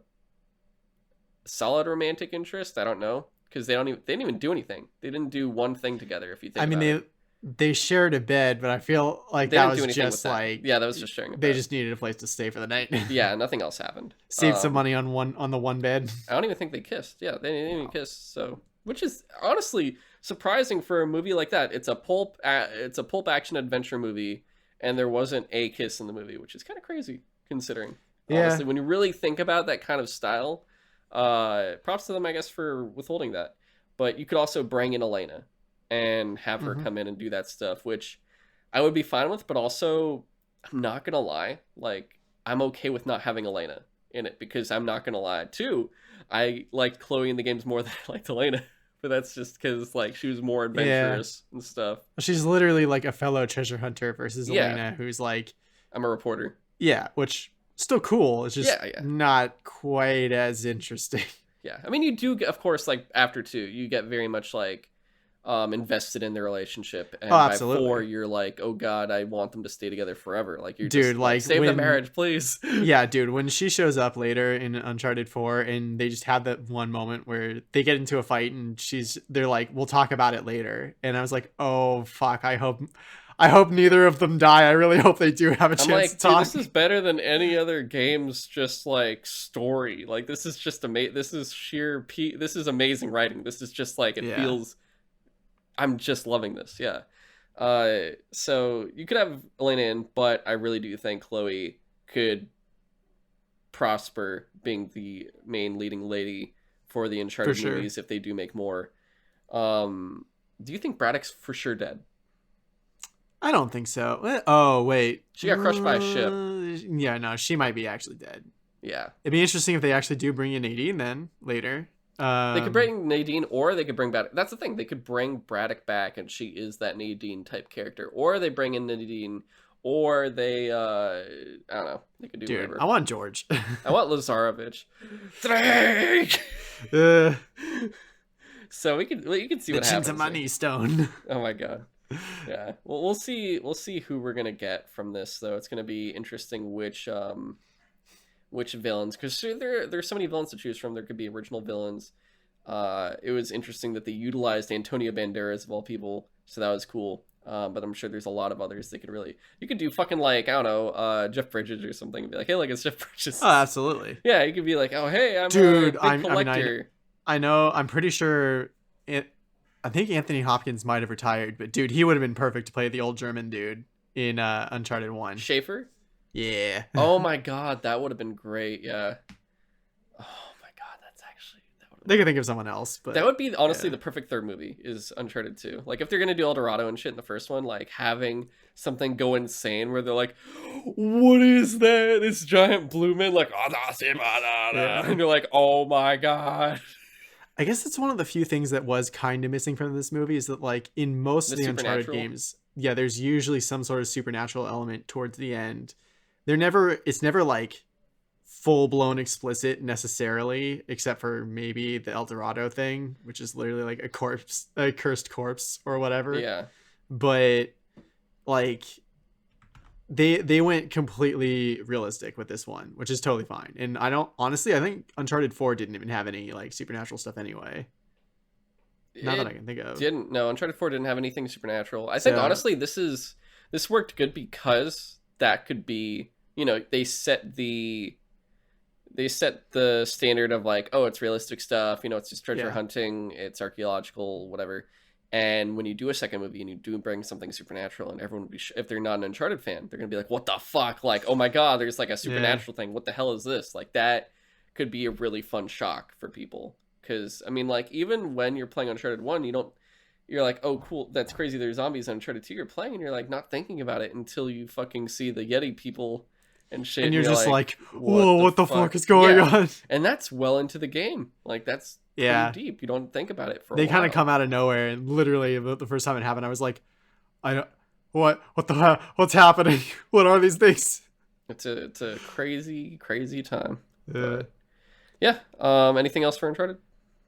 solid romantic interest. I don't know, because they didn't even do anything. They didn't do one thing together, if you think about it. They shared a bed, but I feel like that was just like, yeah, that was just sharing a bed. They just needed a place to stay for the night. Yeah, nothing else happened. Save some money on the one bed. I don't even think they kissed. Yeah, they didn't even kiss. So, which is honestly surprising for a movie like that. It's a pulp action adventure movie, and there wasn't a kiss in the movie, which is kind of crazy considering. Yeah. Honestly, when you really think about that kind of style, props to them, I guess, for withholding that. But you could also bring in Elena and have her come in and do that stuff, which I would be fine with, but also, I'm not gonna lie, like, I'm okay with not having Elena in it, because I'm not gonna lie too, I liked Chloe in the games more than I liked Elena, but that's just because, like, she was more adventurous and stuff. She's literally like a fellow treasure hunter versus Elena, who's like, I'm a reporter. Yeah, which still cool. It's just not quite as interesting. Yeah, I mean, you do, of course, like, after 2, you get very much like invested in their relationship, and by 4 you're like, oh god, I want them to stay together forever. Like, you're just like, save the marriage, please. Yeah, dude, when she shows up later in Uncharted 4 and they just have that one moment where they get into a fight and they're like, we'll talk about it later, and I was like, oh fuck, I hope neither of them die. I really hope they do have a chance to talk. Dude, this is better than any other game's just like story. Like, this is just this is amazing writing. This is just like, it feels, I'm just loving this. Yeah. So you could have Elena in, but I really do think Chloe could prosper being the main leading lady for the Uncharted movies if they do make more. Do you think Braddock's for sure dead? I don't think so. Oh, wait. She got crushed by a ship. Yeah, no, she might be actually dead. Yeah. It'd be interesting if they actually do bring in Nadine then, later. They could bring Nadine, or they could bring Braddock. That's the thing. They could bring Braddock back, and she is that Nadine type character. Or they bring in Nadine, or they, I don't know. They could do whatever. I want George. I want Lazarevich. Drake! So you can see what happens. The Chintamani stone. Oh my god. Yeah. Well, we'll see who we're gonna get from this, though. It's gonna be interesting which villains, because there's so many villains to choose from. There could be original villains. It was interesting that they utilized Antonio Banderas of all people, so that was cool. But I'm sure there's a lot of others that you could do fucking, like, I don't know, Jeff Bridges or something, and be like, hey, like, it's Jeff Bridges. Oh, absolutely. Yeah, you could be like, oh, hey, I'm a big collector. I know, I'm pretty sure I think Anthony Hopkins might have retired, but dude, he would have been perfect to play the old German dude in Uncharted 1. Schaefer? Yeah. Oh my god, that would have been great. Yeah. Oh my god, that's actually They could think of someone else, but that would be honestly yeah. the perfect third movie is Uncharted 2. Like if they're gonna do El Dorado and shit in the first one, like having something go insane where they're like, "What is that? This giant blue man!" Like, Yeah. and you're like, "Oh my god!" I guess it's one of the few things that was kind of missing from this movie is that like in most of The the Uncharted supernatural. games, yeah, there's usually some sort of supernatural element towards the end. It's never like full blown explicit necessarily, except for maybe the El Dorado thing, which is literally like a cursed corpse or whatever. Yeah. But like they went completely realistic with this one, which is totally fine. And I think Uncharted 4 didn't even have any like supernatural stuff anyway. Not that I can think of. Didn't. No, Uncharted 4 didn't have anything supernatural. I think honestly this worked good because that could be, they set the standard of like, oh, it's realistic stuff, it's just treasure hunting, it's archaeological, whatever. And when you do a second movie and you do bring something supernatural, and everyone would be, if they're not an Uncharted fan, they're gonna be like, what the fuck? Like, oh my god, there's like a supernatural thing. What the hell is this? Like that could be a really fun shock for people. Because I mean, like even when you're playing Uncharted 1, you're like, oh cool, that's crazy. There's zombies on Uncharted 2. You're playing and you're like not thinking about it until you fucking see the Yeti people and shit. And you're just like, whoa, what the fuck is going on? And that's well into the game. Like that's pretty deep. You don't think about it for a while. They kind of come out of nowhere, and literally the first time it happened, I was like, I don't, what the hell? What's happening? What are these things? It's a crazy time. But, yeah. Anything else for Uncharted?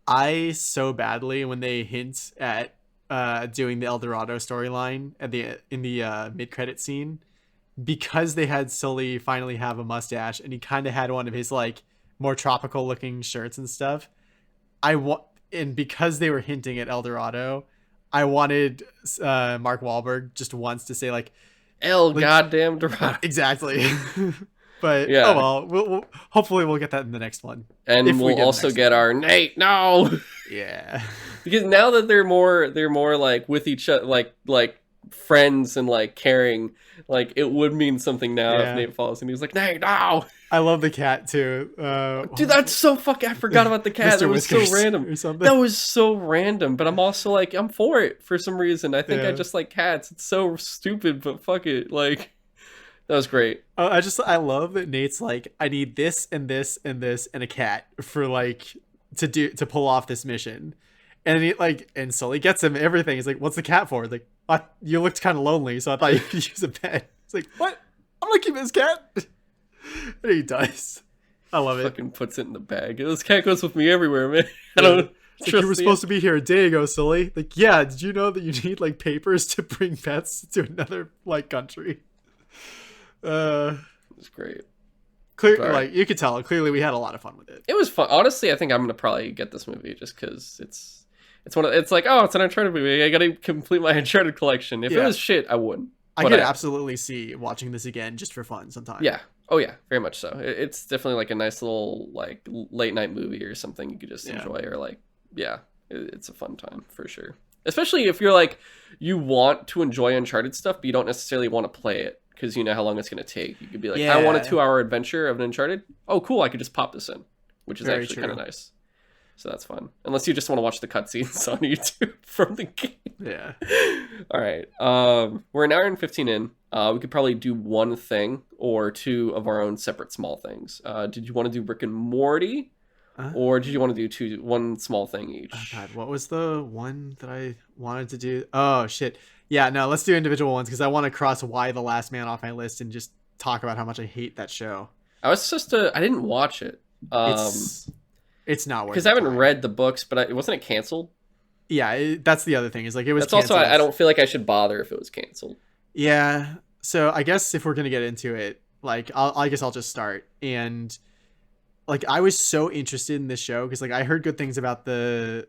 I so badly when they hint at doing the El Dorado storyline in the mid-credit scene, because they had Sully finally have a mustache and he kind of had one of his like more tropical looking shirts and stuff. And because they were hinting at El Dorado, I wanted Mark Wahlberg just once to say like goddamn Dorado. Exactly. But yeah. Oh well, we'll hopefully we'll get that in the next one. And we'll also get our Nate. No. Yeah. Because now that they're more like with each other, like friends and like caring, like it would mean something now if Nate falls and he's like, Nate, no. I love the cat too. Dude, that's so fucking. I forgot about the cat. That was so random. Or something. That was so random. But I'm also like, I'm for it for some reason. I think I just like cats. It's so stupid, but fuck it. Like, that was great. I love that Nate's like, I need this and this and this and a cat for like to pull off this mission. And he like, and Sully gets him everything. He's like, what's the cat for? He's like, you looked kind of lonely, so I thought you could use a pet. It's like, what? I'm gonna keep this cat. And he does. I love it. Fucking puts it in the bag. This cat goes with me everywhere, man. I don't trust like, you were supposed to be here a day ago, Sully. Like, yeah, did you know that you need like papers to bring pets to another like country? It's great. Clearly, like you could tell, clearly we had a lot of fun with it. It was fun. Honestly, I think I'm gonna probably get this movie just because it's like, oh, it's an Uncharted movie. I gotta complete my Uncharted collection. If it was shit, I wouldn't. I could absolutely see watching this again just for fun sometime. Yeah. Oh yeah, very much so. It's definitely like a nice little like late night movie or something you could just enjoy, or like it's a fun time for sure. Especially if you're like you want to enjoy Uncharted stuff, but you don't necessarily want to play it because you know how long it's gonna take. You could be like, I want a 2-hour adventure of an Uncharted. Oh, cool! I could just pop this in, which is very actually kind of nice. So that's fun. Unless you just want to watch the cutscenes on YouTube from the game. Yeah. All right. We're an hour and 15 in. We could probably do one thing or two of our own separate small things. Did you want to do Rick and Morty? Or did you want to do one small thing each? Oh God, what was the one that I wanted to do? Oh shit. Yeah, no, let's do individual ones because I want to cross Y the Last Man off my list and just talk about how much I hate that show. I didn't watch it. It's not worth it. Because I haven't read the books, but wasn't it canceled? Yeah, that's the other thing. Is like it was. That's canceled. Also I don't feel like I should bother if it was canceled. Yeah. So I guess if we're gonna get into it, like I guess I'll just start. And like I was so interested in this show because like I heard good things about the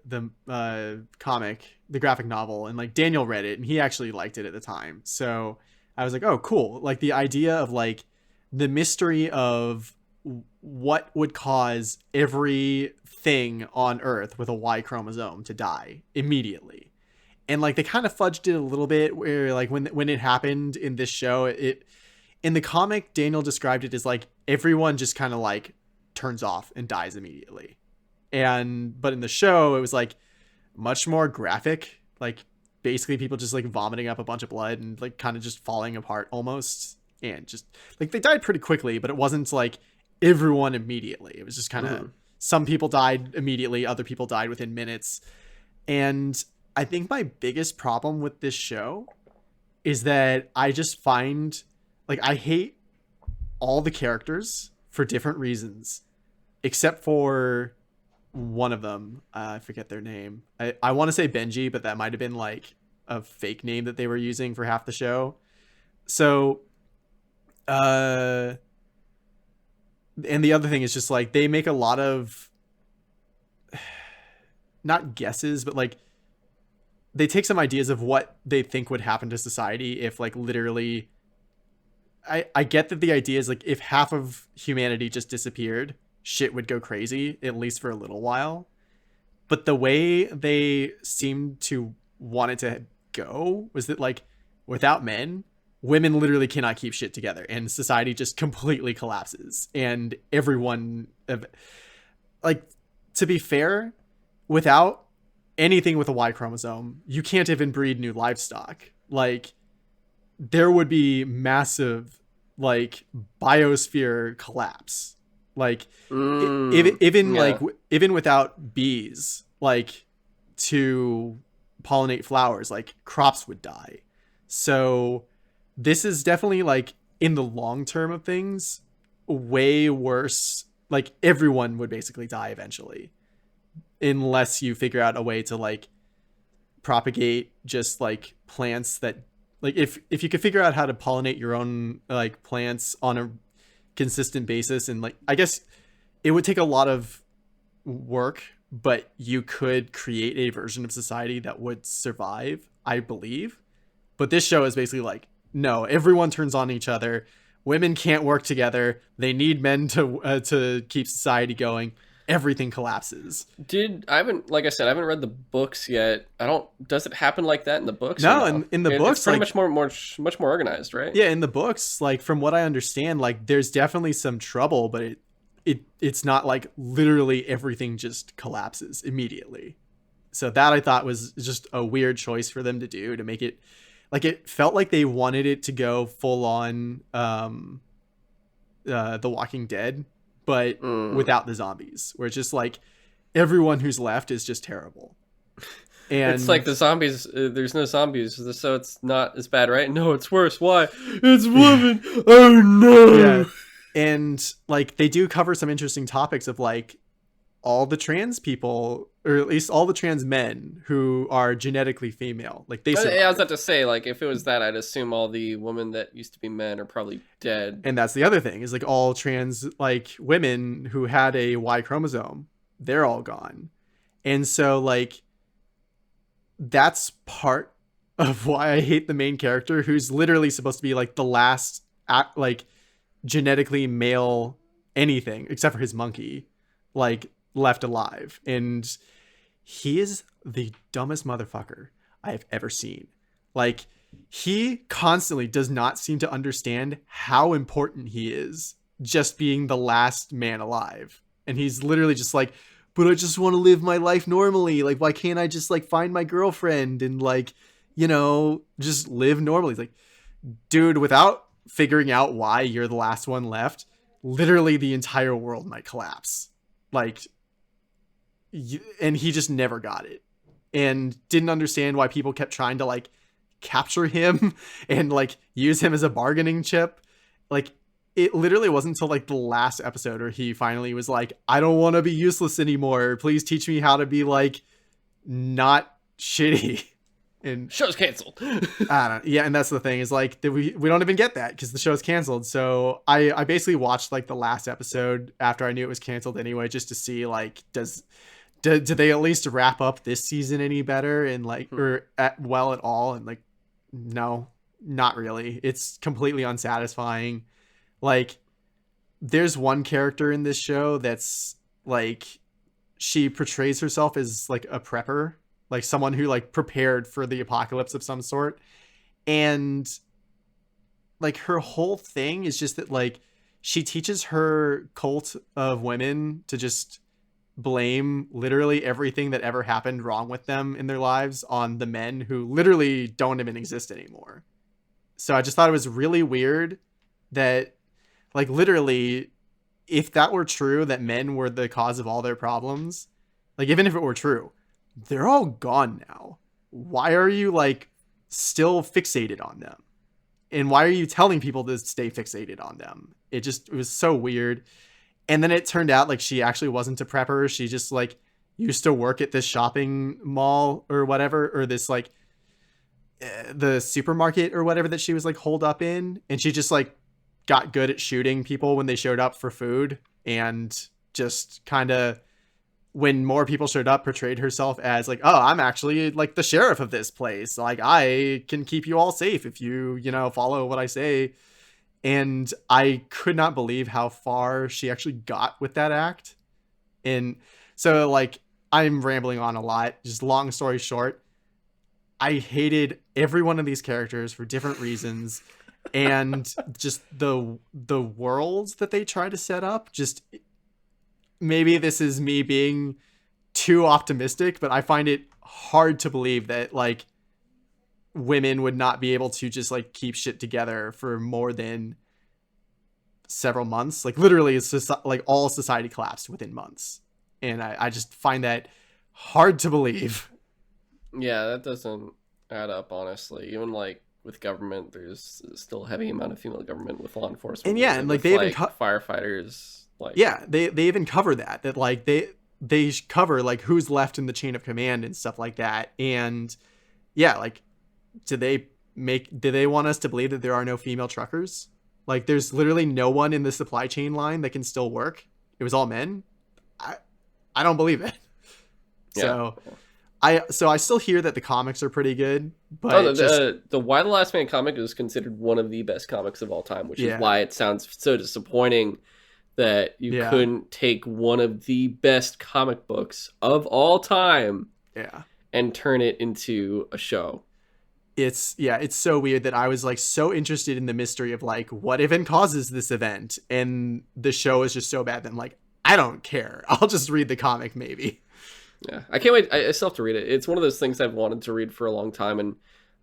comic, the graphic novel, and like Daniel read it and he actually liked it at the time. So I was like, oh cool. Like the idea of like the mystery of what would cause everything on Earth with a Y chromosome to die immediately. And like they kind of fudged it a little bit where like when it happened in this show, it in the comic Daniel described it as like everyone just kind of like turns off and dies immediately. But in the show it was like much more graphic, like basically people just like vomiting up a bunch of blood and like kind of just falling apart almost, and just like they died pretty quickly, but it wasn't like everyone immediately. It was just kind of some people died immediately, other people died within minutes. And I think my biggest problem with this show is that I just find like I hate all the characters for different reasons, except for one of them. I forget their name. I want to say Benji, but that might have been like a fake name that they were using for half the show. So, and the other thing is just like they make a lot of not guesses, but like they take some ideas of what they think would happen to society if like literally I get that the idea is like if half of humanity just disappeared, shit would go crazy, at least for a little while. But the way they seemed to want it to go was that like without men, women literally cannot keep shit together and society just completely collapses. And everyone, like, to be fair, without anything with a Y chromosome, you can't even breed new livestock. Like, there would be massive like biosphere collapse. Like even without bees like to pollinate flowers, like crops would die. So this is definitely like in the long term of things way worse. Like everyone would basically die eventually unless you figure out a way to like propagate just like plants that like if you could figure out how to pollinate your own like plants on a consistent basis, and like I guess it would take a lot of work, but you could create a version of society that would survive, I believe. But this show is basically like, no, everyone turns on each other. Women can't work together. They need men to keep society going. Everything collapses. I haven't read the books yet. Does it happen like that in the books? No, in the books it's pretty like, much more organized, right? Yeah, in the books, like from what I understand, like there's definitely some trouble, but it's not like literally everything just collapses immediately. So that I thought was just a weird choice for them to do, to make it like it felt like they wanted it to go full on The Walking Dead, but without the zombies, where it's just like everyone who's left is just terrible. And it's like the zombies, there's no zombies, so it's not as bad, right? No, it's worse. Why? It's women. Oh no. Yeah. And like they do cover some interesting topics of like all the trans people, or at least all the trans men who are genetically female. Like they survive. I was about to say, like, if it was that, I'd assume all the women that used to be men are probably dead. And that's the other thing, is like all trans like women who had a Y chromosome, they're all gone. And so like that's part of why I hate the main character, who's literally supposed to be like the last like genetically male anything except for his monkey like left alive. And he is the dumbest motherfucker I have ever seen. Like he constantly does not seem to understand how important he is just being the last man alive. And he's literally just like, but I just want to live my life normally. Like, why can't I just like find my girlfriend and like, you know, just live normally? It's like, dude, without figuring out why you're the last one left, literally the entire world might collapse. Like, and he just never got it and didn't understand why people kept trying to like capture him and like use him as a bargaining chip. Like, it literally wasn't until like the last episode where he finally was like, I don't want to be useless anymore. Please teach me how to be like not shitty. And show's canceled. I don't. Yeah, and that's the thing, is like we don't even get that because the show's canceled. So I basically watched like the last episode after I knew it was canceled anyway, just to see like do they at least wrap up this season any better and like or at all, and like no, not really. It's completely unsatisfying. Like there's one character in this show that's like, she portrays herself as like a prepper, like someone who like prepared for the apocalypse of some sort. And like her whole thing is just that like she teaches her cult of women to just blame literally everything that ever happened wrong with them in their lives on the men who literally don't even exist anymore. So I just thought it was really weird that like literally if that were true, that men were the cause of all their problems, like even if it were true, they're all gone now. Why are you like still fixated on them? And why are you telling people to stay fixated on them? It was so weird. And then it turned out like she actually wasn't a prepper. She just like used to work at this shopping mall or whatever, or this like the supermarket or whatever that she was like holed up in. And she just like got good at shooting people when they showed up for food, and just kind of when more people showed up portrayed herself as like, oh, I'm actually like the sheriff of this place, like I can keep you all safe if you follow what I say. And I could not believe how far she actually got with that act. And so like I'm rambling on a lot, just long story short, I hated every one of these characters for different reasons. And just the worlds that they try to set up, just maybe this is me being too optimistic, but I find it hard to believe that like women would not be able to just like keep shit together for more than several months. Like literally it's just like all society collapsed within months. And I just find that hard to believe. Yeah, that doesn't add up, honestly. Even like with government, there's still a heavy amount of female government with law enforcement. And yeah, and like they even firefighters, like yeah, they even cover that like they cover like who's left in the chain of command and stuff like that. And yeah, like did they want us to believe that there are no female truckers? Like there's literally no one in the supply chain line that can still work. It was all men. I don't believe it. Yeah. So I still hear that the comics are pretty good, but the Why the Last Man comic is considered one of the best comics of all time, which is why it sounds so disappointing that you couldn't take one of the best comic books of all time and turn it into a show. It's so weird that I was like so interested in the mystery of like what even causes this event, and the show is just so bad that I'm like, I don't care. I'll just read the comic maybe. Yeah, I can't wait. I still have to read it. It's one of those things I've wanted to read for a long time, and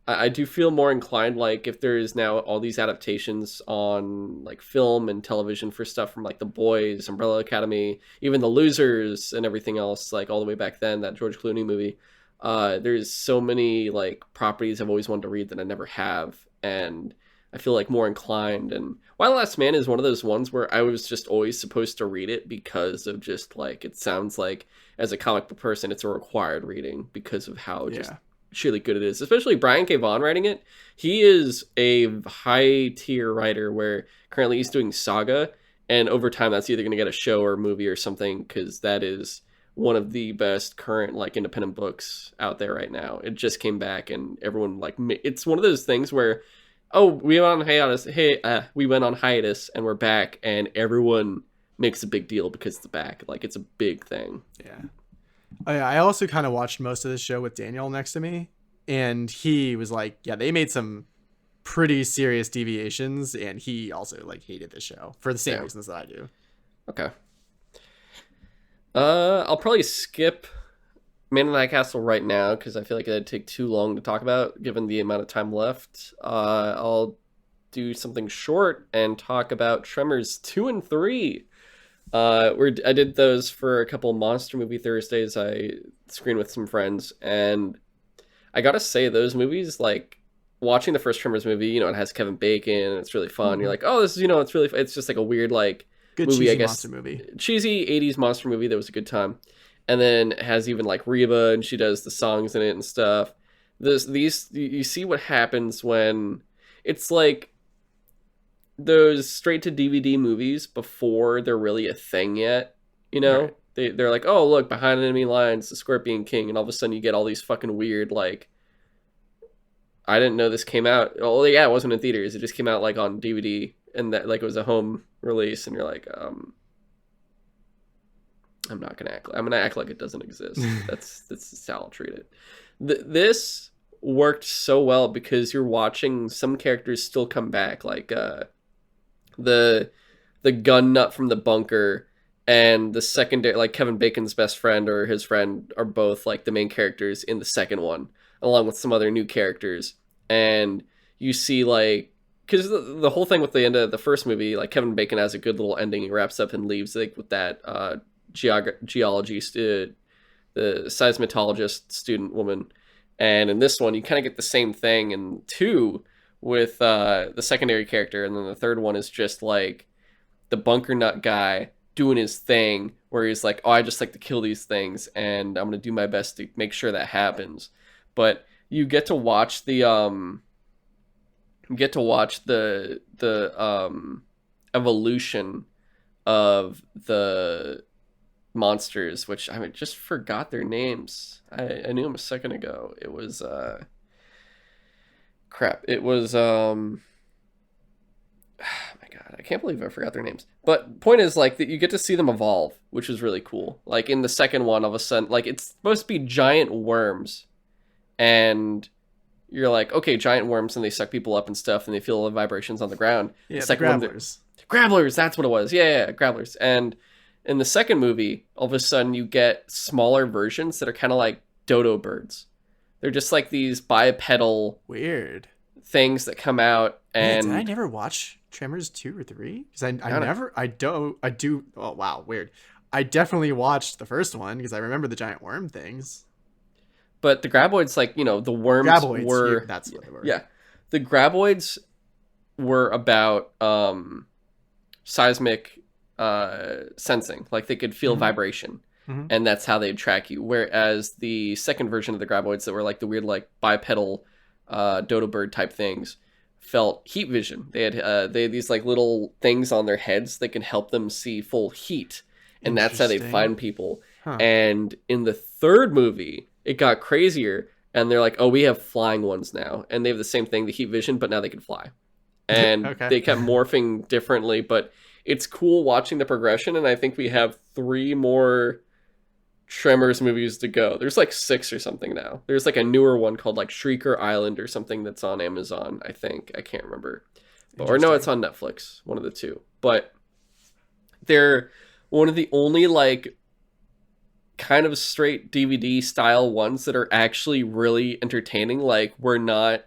I do feel more inclined, like, if there is now all these adaptations on, like, film and television for stuff from, like, The Boys, Umbrella Academy, even The Losers, and everything else, like, all the way back then, that George Clooney movie. There's so many, like, properties I've always wanted to read that I never have, and I feel, like, more inclined. And Why the Last Man is one of those ones where I was just always supposed to read it because of just, like, it sounds like, as a comic book person, it's a required reading because of how just sheerly good it is. Especially Brian K. Vaughan writing it. He is a high tier writer where currently he's doing Saga, and over time that's either going to get a show or a movie or something, because that is one of the best current like independent books out there right now. It just came back, and everyone like it's one of those things where we went on hiatus. We went on hiatus and we're back, and everyone makes a big deal because it's back. Like it's a big thing. Yeah. I also kind of watched most of the show with Daniel next to me, and he was like, yeah, they made some pretty serious deviations, and he also like hated the show for the same reasons that I do. Okay. I'll probably skip Man in the High Castle right now because I feel like it'd take too long to talk about given the amount of time left. I'll do something short and talk about Tremors 2 and 3. I did those for a couple Monster Movie Thursdays. I screened with some friends, and I gotta say, those movies, like watching the first Tremors movie, it has Kevin Bacon, and it's really fun. Mm-hmm. You're like, oh, this is, it's really, it's just like a weird, like good movie, cheesy I guess, monster movie, cheesy 80s monster movie that was a good time. And then it has even like Reba, and she does the songs in it and stuff. You see what happens when it's like those straight to DVD movies before they're really a thing yet, Right. They're like, oh, look, behind enemy lines, the Scorpion King, and all of a sudden you get all these fucking weird, like, I didn't know this came out. Oh, yeah, it wasn't in theaters. It just came out, like, on DVD, and that, like, it was a home release, and you're like, I'm not gonna act. I'm gonna act like it doesn't exist. That's how I'll treat it. This worked so well because you're watching some characters still come back, like the gun nut from the bunker and the secondary, like Kevin Bacon's best friend or his friend, are both like the main characters in the second one, along with some other new characters. And you see like, because the whole thing with the end of the first movie, like Kevin Bacon has a good little ending. He wraps up and leaves like with that geology the seismologist student woman. And in this one, you kind of get the same thing in two with the secondary character, and then the third one is just like the bunker nut guy doing his thing, where he's like, "Oh, I just like to kill these things, and I'm gonna do my best to make sure that happens." But you get to watch the evolution of the monsters, which I just forgot their names. I knew them a second ago. It was crap. It was oh my god, I can't believe I forgot their names. But point is like that you get to see them evolve, which is really cool. Like in the second one, all of a sudden, like it's supposed to be giant worms, and you're like, okay, giant worms, and they suck people up and stuff, and they feel the vibrations on the ground. Yeah, the second grabblers. Grabblers, that's what it was. Yeah, grabblers. And in the second movie, all of a sudden you get smaller versions that are kind of like dodo birds. They're just like these bipedal weird things that come out. And did I never watch Tremors 2 or 3? Because I do. Oh wow, weird. I definitely watched the first one because I remember the giant worm things. But the graboids, like, you know, the worms were... That's what they were. Yeah. The graboids were about seismic sensing. Like, they could feel vibration. Mm-hmm. And that's how they'd track you. Whereas the second version of the graboids that were, like, the weird, like, bipedal dodo bird type things felt heat vision. They had these, like, little things on their heads that can help them see full heat. And that's how they'd find people. Huh. And in the third movie... it got crazier, and they're like, oh, we have flying ones now. And they have the same thing, the heat vision, but now they can fly. And okay. They kept morphing differently, but it's cool watching the progression, and I think we have 3 more Tremors movies to go. There's like 6 or something now. There's like a newer one called like Shrieker Island or something that's on Amazon, I think. I can't remember. Or no, it's on Netflix, one of the two. But they're one of the only like kind of straight DVD style ones that are actually really entertaining. Like, we're not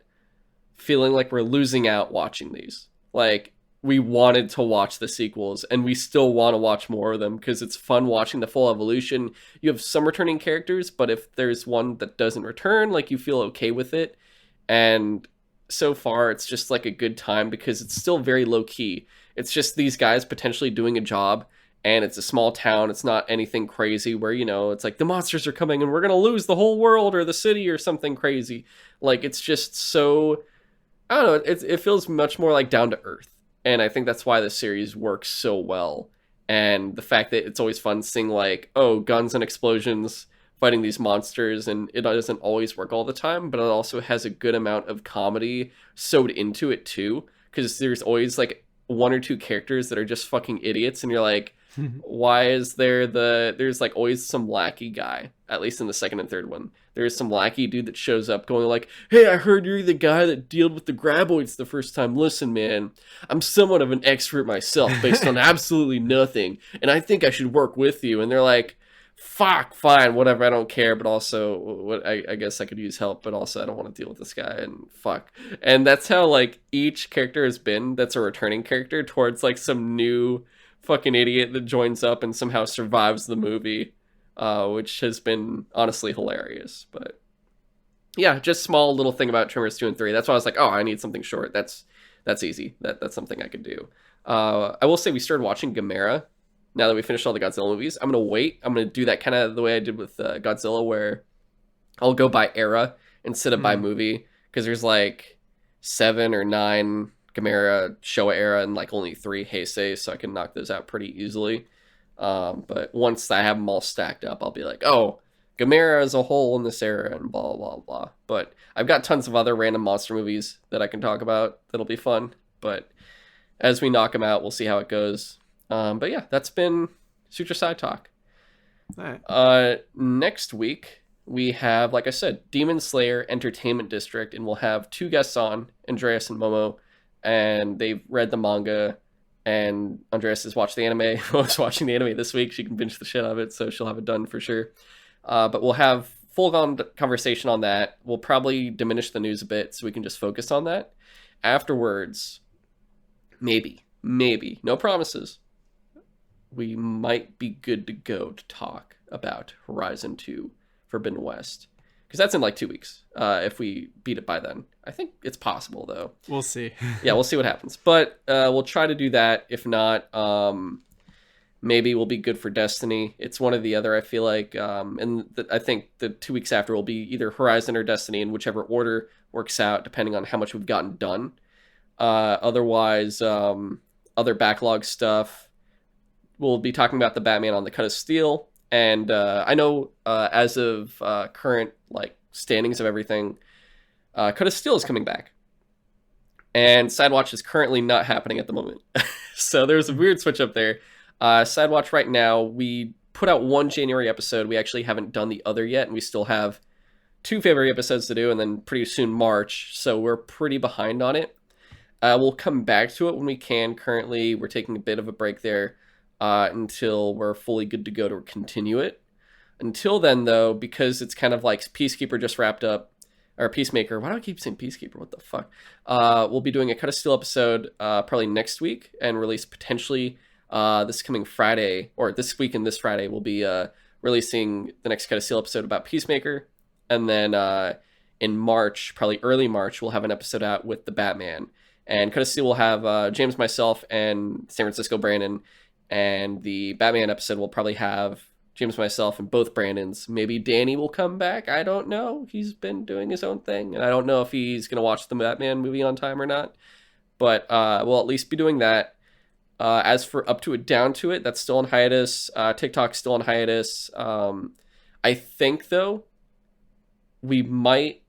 feeling like we're losing out watching these. Like, we wanted to watch the sequels, and we still want to watch more of them because it's fun watching the full evolution. You have some returning characters, but if there's one that doesn't return, like, you feel okay with it. And so far, it's just like a good time because it's still very low key. It's just these guys potentially doing a job. And it's a small town. It's not anything crazy where, you know, it's like the monsters are coming and we're going to lose the whole world or the city or something crazy. Like, it's just so, I don't know, it feels much more like down to earth. And I think that's why the series works so well. And the fact that it's always fun seeing like, oh, guns and explosions fighting these monsters. And it doesn't always work all the time, but it also has a good amount of comedy sewed into it too. Because there's always like 1 or 2 characters that are just fucking idiots. And you're like, why is there's like always some lackey guy, at least in the second and third one. There's some lackey dude that shows up going like, hey, I heard you're the guy that dealt with the graboids the first time. Listen, man, I'm somewhat of an expert myself based on absolutely nothing, and I think I should work with you. And they're like, fuck, fine, whatever, I don't care, but also I guess I could use help, but also I don't want to deal with this guy, and fuck. And that's how like each character has been that's a returning character towards like some new fucking idiot that joins up and somehow survives the movie, which has been honestly hilarious. But yeah, just small little thing about Tremors 2 and 3. That's why I was like, oh, I need something short. That's easy. That's something I could do. I will say we started watching Gamera now that we finished all the Godzilla movies. I'm gonna wait. I'm gonna do that kind of the way I did with Godzilla, where I'll go by era instead of by movie, because there's like 7 or 9 Gamera Showa era and like only 3 Heisei, so I can knock those out pretty easily. But once I have them all stacked up, I'll be like, oh, Gamera as a whole in this era and blah, blah, blah. But I've got tons of other random monster movies that I can talk about that'll be fun. But as we knock them out, we'll see how it goes. But yeah, that's been Sutro Sidetalk. All right. Next week we have, like I said, Demon Slayer Entertainment District, and we'll have two guests on, Andreas and Momo, and they've read the manga. And Andreas has watched the anime. Momo's watching the anime this week. She can binge the shit out of it, so she'll have it done for sure. But we'll have full-on conversation on that. We'll probably diminish the news a bit so we can just focus on that. Afterwards, maybe, no promises, we might be good to go to talk about Horizon 2 Forbidden West. Because that's in like 2 weeks, if we beat it by then. I think it's possible, though. We'll see. Yeah, we'll see what happens. But we'll try to do that. If not, maybe we'll be good for Destiny. It's one or the other, I feel like. I think the 2 weeks after will be either Horizon or Destiny, in whichever order works out, depending on how much we've gotten done. Otherwise, other backlog stuff. We'll be talking about the Batman on the Cut of Steel. And I know as of current like standings of everything, Cut of Steel is coming back. And Sidewatch is currently not happening at the moment. So there's a weird switch up there. Sidewatch right now, we put out one January episode. We actually haven't done the other yet, and we still have 2 February episodes to do, and then pretty soon March. So we're pretty behind on it. We'll come back to it when we can. Currently, we're taking a bit of a break there until we're fully good to go to continue it. Until then, though, because it's kind of like Peacekeeper just wrapped up, or Peacemaker. Why do I keep saying Peacekeeper? What the fuck? We'll be doing a Cut of Steel episode probably next week and release potentially this coming Friday, or this week and this Friday, we'll be releasing the next Cut of Steel episode about Peacemaker. And then in March, probably early March, we'll have an episode out with the Batman. And Cut of Steel will have James, myself, and San Francisco Brandon. And the Batman episode will probably have James, myself, and both Brandons. Maybe Danny will come back. I don't know. He's been doing his own thing. And I don't know if he's going to watch the Batman movie on time or not. But we'll at least be doing that. As for Up to It, Down to It, that's still on hiatus. TikTok's still on hiatus. I think, though, we might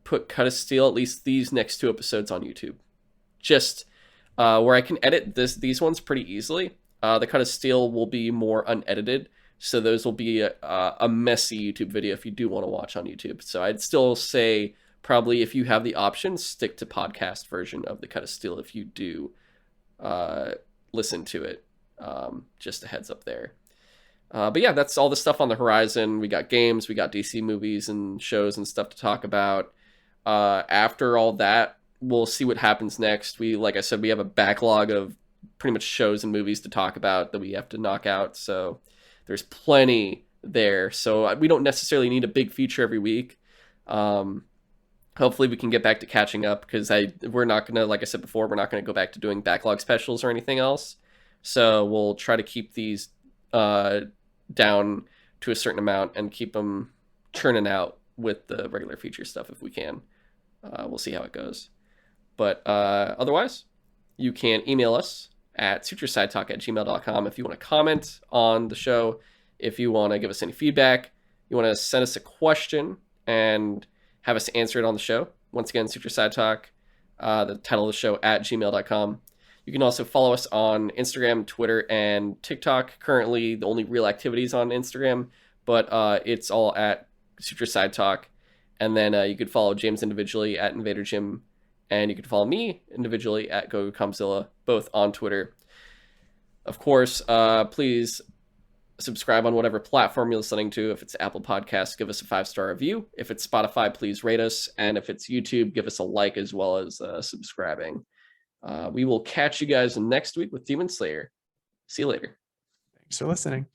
put Cut of Steel, at least these next 2 episodes, on YouTube. Just where I can edit these ones pretty easily. The Cut of Steel will be more unedited, so those will be a messy YouTube video if you do want to watch on YouTube. So I'd still say probably if you have the option, stick to podcast version of the Cut of Steel if you do listen to it. Just a heads up there. But yeah, that's all the stuff on the horizon. We got games, we got DC movies and shows and stuff to talk about. After all that, we'll see what happens next. Like I said, we have a backlog of pretty much shows and movies to talk about that we have to knock out. So there's plenty there. So we don't necessarily need a big feature every week. Hopefully we can get back to catching up, because we're not going to, like I said before, we're not going to go back to doing backlog specials or anything else. So we'll try to keep these down to a certain amount and keep them churning out with the regular feature stuff if we can. We'll see how it goes. But otherwise, you can email us at sutrosidetalk@gmail.com if you want to comment on the show, if you want to give us any feedback, you want to send us a question and have us answer it on the show. Once again, Sutro Sidetalk, the title of the show, at gmail.com. You can also follow us on Instagram, Twitter, and TikTok. Currently, the only real activities on Instagram, but it's all at Sutro Sidetalk. And then you could follow James individually at Invader Jim, and you can follow me individually at GoGoComzilla, both on Twitter. Of course, please subscribe on whatever platform you're listening to. If it's Apple Podcasts, give us a 5-star review. If it's Spotify, please rate us. And if it's YouTube, give us a like as well as subscribing. We will catch you guys next week with Demon Slayer. See you later. Thanks for listening.